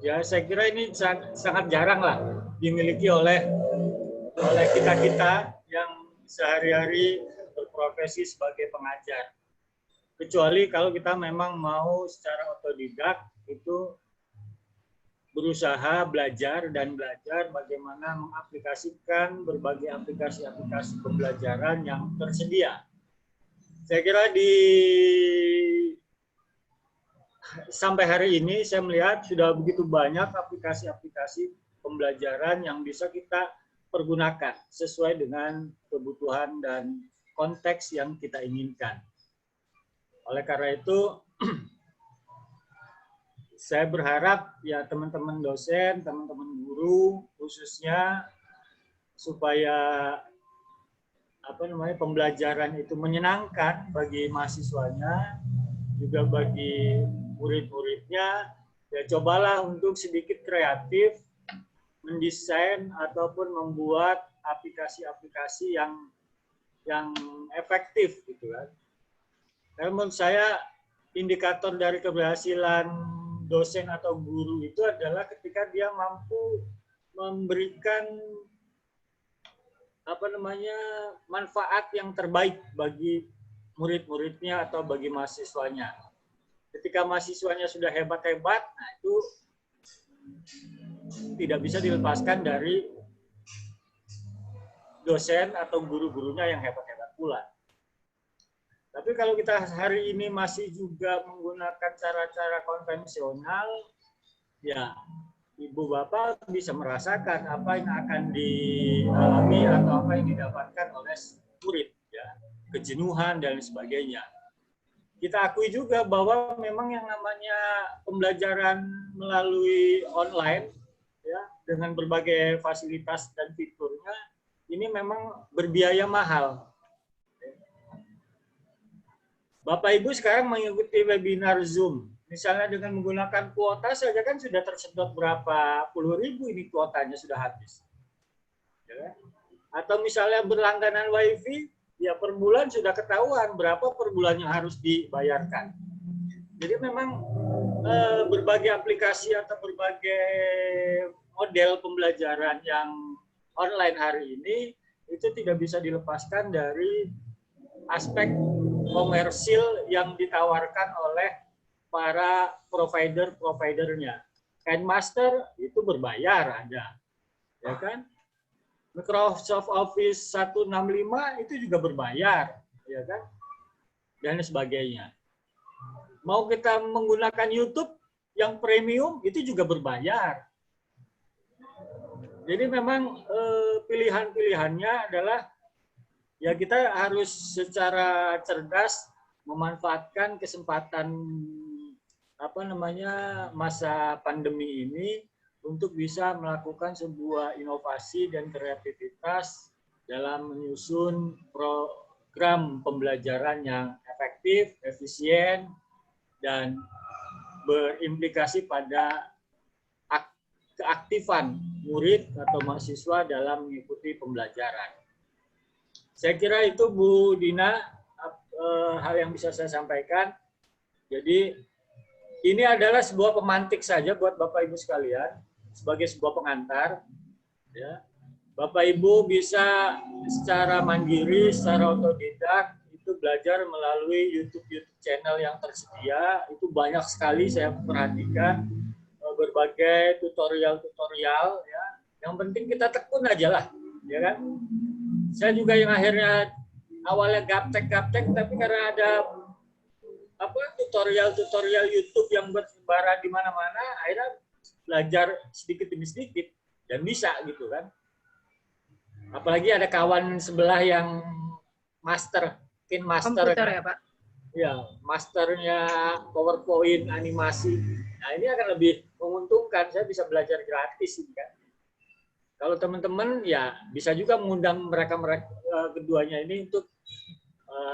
ya saya kira ini sangat jarang lah dimiliki oleh kita-kita yang sehari-hari berprofesi sebagai pengajar. Kecuali kalau kita memang mau secara otodidak itu berusaha belajar bagaimana mengaplikasikan berbagai aplikasi-aplikasi pembelajaran yang tersedia. Saya kira sampai hari ini saya melihat sudah begitu banyak aplikasi-aplikasi pembelajaran yang bisa kita pergunakan sesuai dengan kebutuhan dan konteks yang kita inginkan. Oleh karena itu, saya berharap ya teman-teman dosen, teman-teman guru khususnya supaya pembelajaran itu menyenangkan bagi mahasiswanya, juga bagi murid-muridnya, ya cobalah untuk sedikit kreatif mendesain ataupun membuat aplikasi-aplikasi yang efektif gitu kan. Karena menurut saya indikator dari keberhasilan dosen atau guru itu adalah ketika dia mampu memberikan manfaat yang terbaik bagi murid-muridnya atau bagi mahasiswanya. Ketika mahasiswanya sudah hebat-hebat, nah itu tidak bisa dilepaskan dari dosen atau guru-gurunya yang hebat-hebat pula. Tapi kalau kita hari ini masih juga menggunakan cara-cara konvensional, ya Ibu Bapak bisa merasakan apa yang akan dialami atau apa yang didapatkan oleh murid, ya, kejenuhan dan sebagainya. Kita akui juga bahwa memang yang namanya pembelajaran melalui online, ya, dengan berbagai fasilitas dan fiturnya, ini memang berbiaya mahal. Bapak Ibu sekarang mengikuti webinar Zoom, misalnya dengan menggunakan kuota saja kan sudah tersedot berapa puluh ribu ini kuotanya sudah habis. Ya. Atau misalnya berlangganan WiFi, ya per bulan sudah ketahuan berapa per bulannya harus dibayarkan. Jadi memang berbagai aplikasi atau berbagai model pembelajaran yang online hari ini itu tidak bisa dilepaskan dari aspek komersil yang ditawarkan oleh para providernya. KineMaster itu berbayar ada, ya kan? Microsoft Office 165 itu juga berbayar, ya kan? Dan sebagainya. Mau kita menggunakan YouTube yang premium itu juga berbayar. Jadi memang pilihan-pilihannya adalah ya kita harus secara cerdas memanfaatkan kesempatan masa pandemi ini untuk bisa melakukan sebuah inovasi dan kreativitas dalam menyusun program pembelajaran yang efektif, efisien, dan berimplikasi pada keaktifan murid atau mahasiswa dalam mengikuti pembelajaran. Saya kira itu Bu Dina hal yang bisa saya sampaikan. Jadi ini adalah sebuah pemantik saja buat Bapak Ibu sekalian sebagai sebuah pengantar. Ya. Bapak Ibu bisa secara mandiri, secara otodidak itu belajar melalui YouTube channel yang tersedia. Itu banyak sekali saya perhatikan. Berbagai tutorial ya. Yang penting kita tekun aja lah, ya kan? Saya juga yang akhirnya awalnya gaptek, tapi karena ada tutorial YouTube yang bersebaran di mana-mana, akhirnya belajar sedikit demi sedikit dan bisa gitu kan. Apalagi ada kawan sebelah yang KineMaster komputer ya Pak? Ya, masternya PowerPoint animasi. Nah, ini akan lebih menguntungkan. Saya bisa belajar gratis, kan. Kalau teman-teman, ya bisa juga mengundang mereka keduanya ini untuk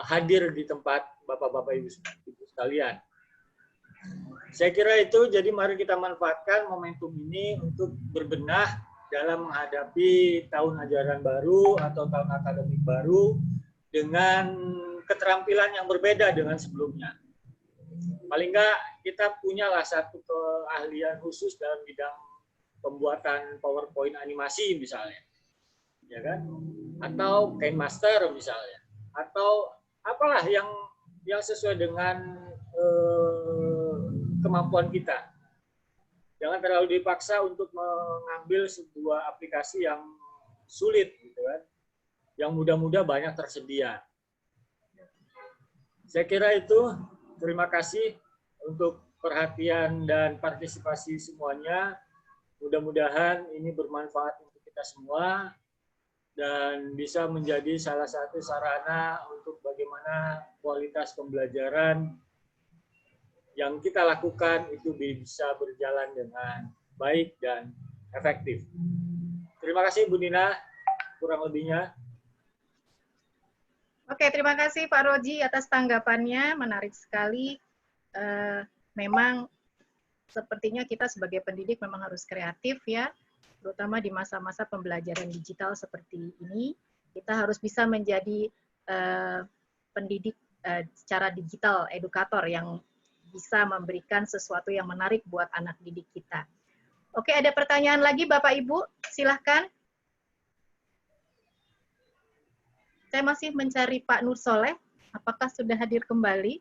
hadir di tempat Bapak-Bapak Ibu sekalian. Saya kira itu, jadi mari kita manfaatkan momentum ini untuk berbenah dalam menghadapi tahun ajaran baru atau tahun akademik baru dengan keterampilan yang berbeda dengan sebelumnya. Paling enggak kita punyalah satu keahlian khusus dalam bidang pembuatan PowerPoint animasi misalnya, ya kan? Atau KineMaster misalnya, atau apalah yang sesuai dengan kemampuan kita. Jangan terlalu dipaksa untuk mengambil sebuah aplikasi yang sulit, gitu kan? Yang mudah-mudah banyak tersedia. Saya kira itu. Terima kasih untuk perhatian dan partisipasi semuanya. Mudah-mudahan ini bermanfaat untuk kita semua dan bisa menjadi salah satu sarana untuk bagaimana kualitas pembelajaran yang kita lakukan itu bisa berjalan dengan baik dan efektif. Terima kasih Bu Dina, kurang lebihnya. Oke, terima kasih Pak Roji atas tanggapannya, menarik sekali. Memang sepertinya kita sebagai pendidik memang harus kreatif ya, terutama di masa-masa pembelajaran digital seperti ini. Kita harus bisa menjadi pendidik secara digital, edukator yang bisa memberikan sesuatu yang menarik buat anak didik kita. Oke, ada pertanyaan lagi Bapak Ibu, silahkan. Saya masih mencari Pak Nur Soleh. Apakah sudah hadir kembali?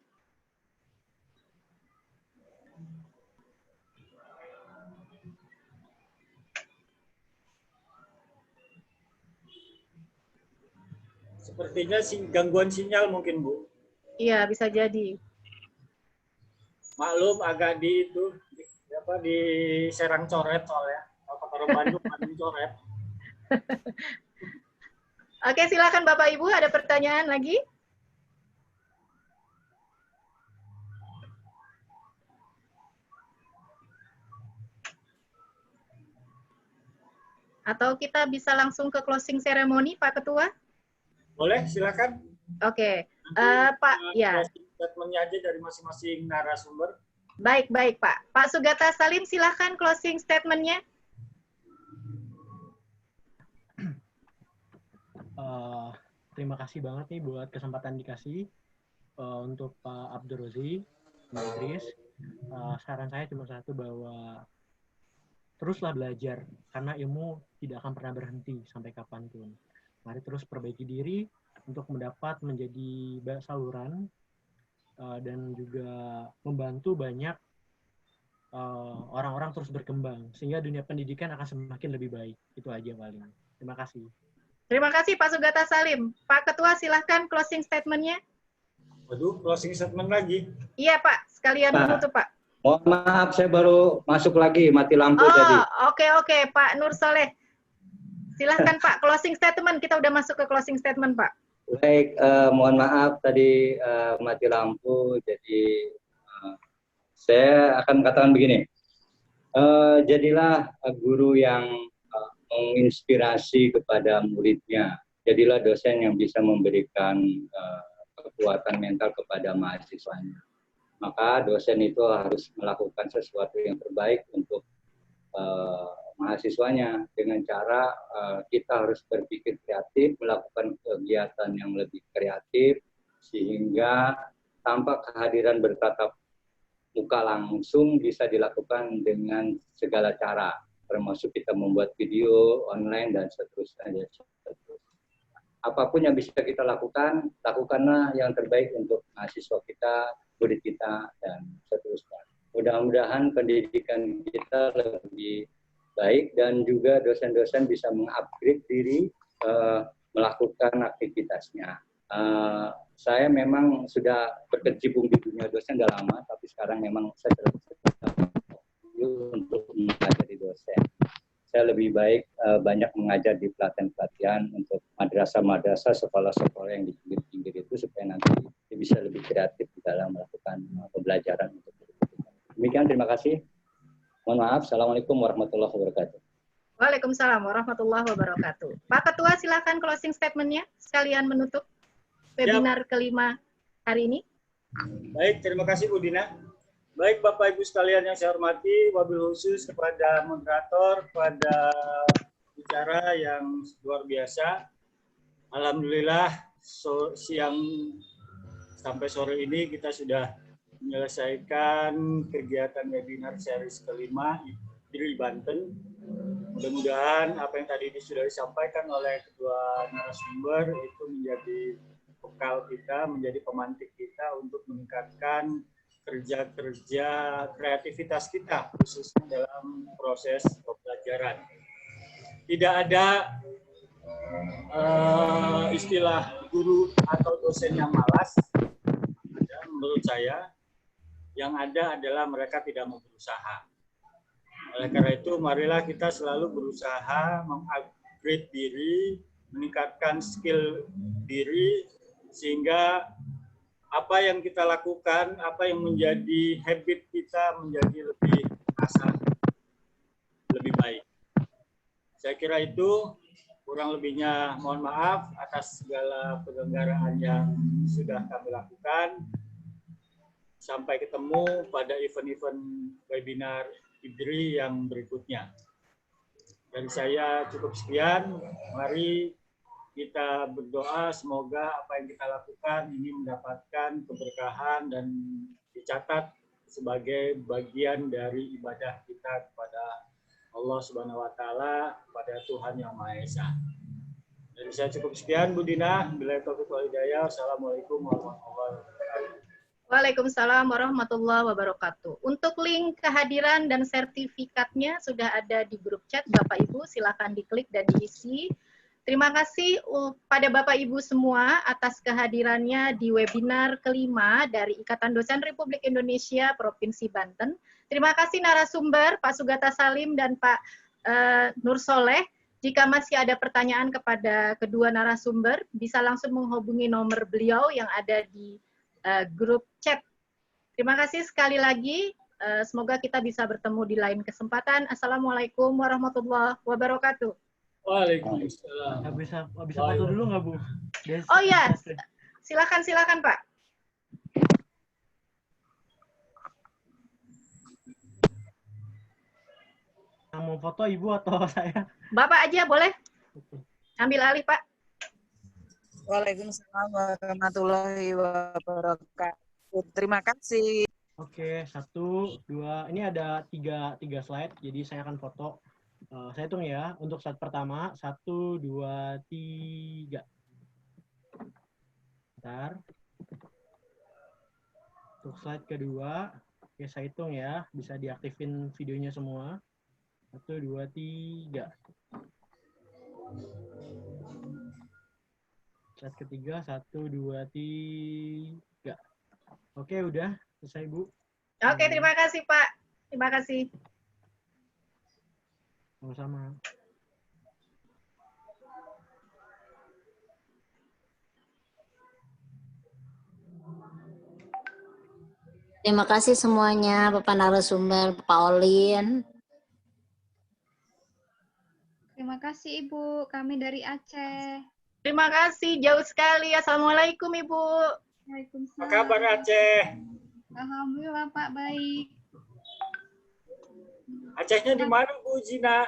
Sepertinya gangguan sinyal mungkin, Bu. Iya, bisa jadi. Maklum agak di Serang coret soalnya. Kalau Bandung coret. Oke, silakan Bapak Ibu, ada pertanyaan lagi? Atau kita bisa langsung ke closing ceremony, Pak Ketua? Boleh, silakan. Oke, Pak, ya. Statementnya aja dari masing-masing narasumber. Baik, Pak. Pak Sugata Salim, silakan closing statement-nya. Terima kasih banget nih buat kesempatan dikasih untuk Pak Abdul Rozi, Mbak Idris. Saran saya cuma satu, bahwa teruslah belajar, karena ilmu tidak akan pernah berhenti sampai kapanpun. Mari terus perbaiki diri untuk mendapat menjadi saluran dan juga membantu banyak orang-orang terus berkembang sehingga dunia pendidikan akan semakin lebih baik. Itu aja paling. Terima kasih. Terima kasih Pak Sugata Salim. Pak Ketua silahkan closing statement-nya. Waduh, closing statement lagi. Iya Pak, sekalian menutup Pak. Mohon maaf, saya baru masuk lagi, mati lampu tadi. Oke, Pak Nur Soleh. Silahkan Pak, closing statement. Kita udah masuk ke closing statement Pak. Baik, mohon maaf tadi mati lampu, jadi saya akan katakan begini. Jadilah guru yang menginspirasi kepada muridnya. Jadilah dosen yang bisa memberikan kekuatan mental kepada mahasiswanya. Maka dosen itu harus melakukan sesuatu yang terbaik untuk mahasiswanya dengan cara kita harus berpikir kreatif, melakukan kegiatan yang lebih kreatif, sehingga tanpa kehadiran bertatap muka langsung bisa dilakukan dengan segala cara, termasuk kita membuat video online dan seterusnya. Apapun yang bisa kita lakukan, lakukanlah yang terbaik untuk mahasiswa kita, murid kita, dan seterusnya. Mudah-mudahan pendidikan kita lebih baik dan juga dosen-dosen bisa mengupgrade diri melakukan aktivitasnya. Saya memang sudah berkecimpung di dunia dosen sudah lama, tapi sekarang memang saya untuk menjadi dosen. Saya lebih baik banyak mengajar di pelatihan-pelatihan untuk madrasah-madrasah, sekolah-sekolah yang di pinggir-pinggir itu supaya nanti bisa lebih kreatif di dalam melakukan pembelajaran. Demikian, terima kasih. Mohon maaf. Assalamualaikum warahmatullahi wabarakatuh. Waalaikumsalam warahmatullahi wabarakatuh. Pak Ketua silakan closing statement-nya sekalian menutup webinar kelima hari ini. Baik, terima kasih Bu Dina. Baik Bapak Ibu sekalian yang saya hormati, wabil khusus kepada moderator, kepada bicara yang luar biasa. Alhamdulillah siang sampai sore ini kita sudah menyelesaikan kegiatan webinar series kelima di Banten. Mudah-mudahan apa yang tadi sudah disampaikan oleh kedua narasumber itu menjadi bekal kita, menjadi pemantik kita untuk meningkatkan kerja-kerja kreativitas kita, khususnya dalam proses pembelajaran. Tidak ada istilah guru atau dosen yang malas, menurut saya. Yang ada adalah mereka tidak mau berusaha. Oleh karena itu, marilah kita selalu berusaha mengupgrade diri, meningkatkan skill diri, sehingga apa yang kita lakukan, apa yang menjadi habit kita menjadi lebih asah, lebih baik. Saya kira itu, kurang lebihnya mohon maaf atas segala penyelenggaraan yang sudah kami lakukan. Sampai ketemu pada event-event webinar IDRI yang berikutnya. Dari saya cukup sekian. Mari kita berdoa semoga apa yang kita lakukan ini mendapatkan keberkahan dan dicatat sebagai bagian dari ibadah kita kepada Allah Subhanahu wa taala, kepada Tuhan Yang Maha Esa. Dari saya cukup sekian Bu Dina. Billahi taufiq wal hidayah. Wassalamualaikum warahmatullahi wabarakatuh. Waalaikumsalam warahmatullahi wabarakatuh. Untuk link kehadiran dan sertifikatnya sudah ada di grup chat Bapak Ibu, silakan diklik dan diisi. Terima kasih pada Bapak Ibu semua atas kehadirannya di webinar kelima dari Ikatan Dosen Republik Indonesia Provinsi Banten. Terima kasih narasumber Pak Sugata Salim dan Pak Nur Soleh. Jika masih ada pertanyaan kepada kedua narasumber, bisa langsung menghubungi nomor beliau yang ada di grup chat. Terima kasih sekali lagi. Semoga kita bisa bertemu di lain kesempatan. Assalamualaikum warahmatullahi wabarakatuh. Waalaikumsalam. Bisa foto dulu nggak Bu? Oh iya, silakan Pak. Yang mau foto Ibu atau saya? Bapak aja boleh. Ambil alih Pak. Waalaikumsalam warahmatullahi wabarakatuh. Terima kasih. Oke, 1, 2. Ini ada tiga slide, jadi saya akan foto. Saya hitung ya. Untuk slide pertama, 1, 2, 3. Bentar. Untuk slide kedua, oke saya hitung ya, bisa diaktifin videonya semua. 1, 2, 3. Slide ketiga, 1, 2, 3. Oke, udah selesai Bu. Oke, terima kasih Pak. Terima kasih. Sama-sama. Terima kasih semuanya, Bapak narasumber, Bapak Olin. Terima kasih Ibu, kami dari Aceh. Terima kasih, jauh sekali. Assalamualaikum Ibu. Waalaikumsalam. Apa kabar Aceh? Alhamdulillah Pak, baik. Acehnya di mana Bu Jina?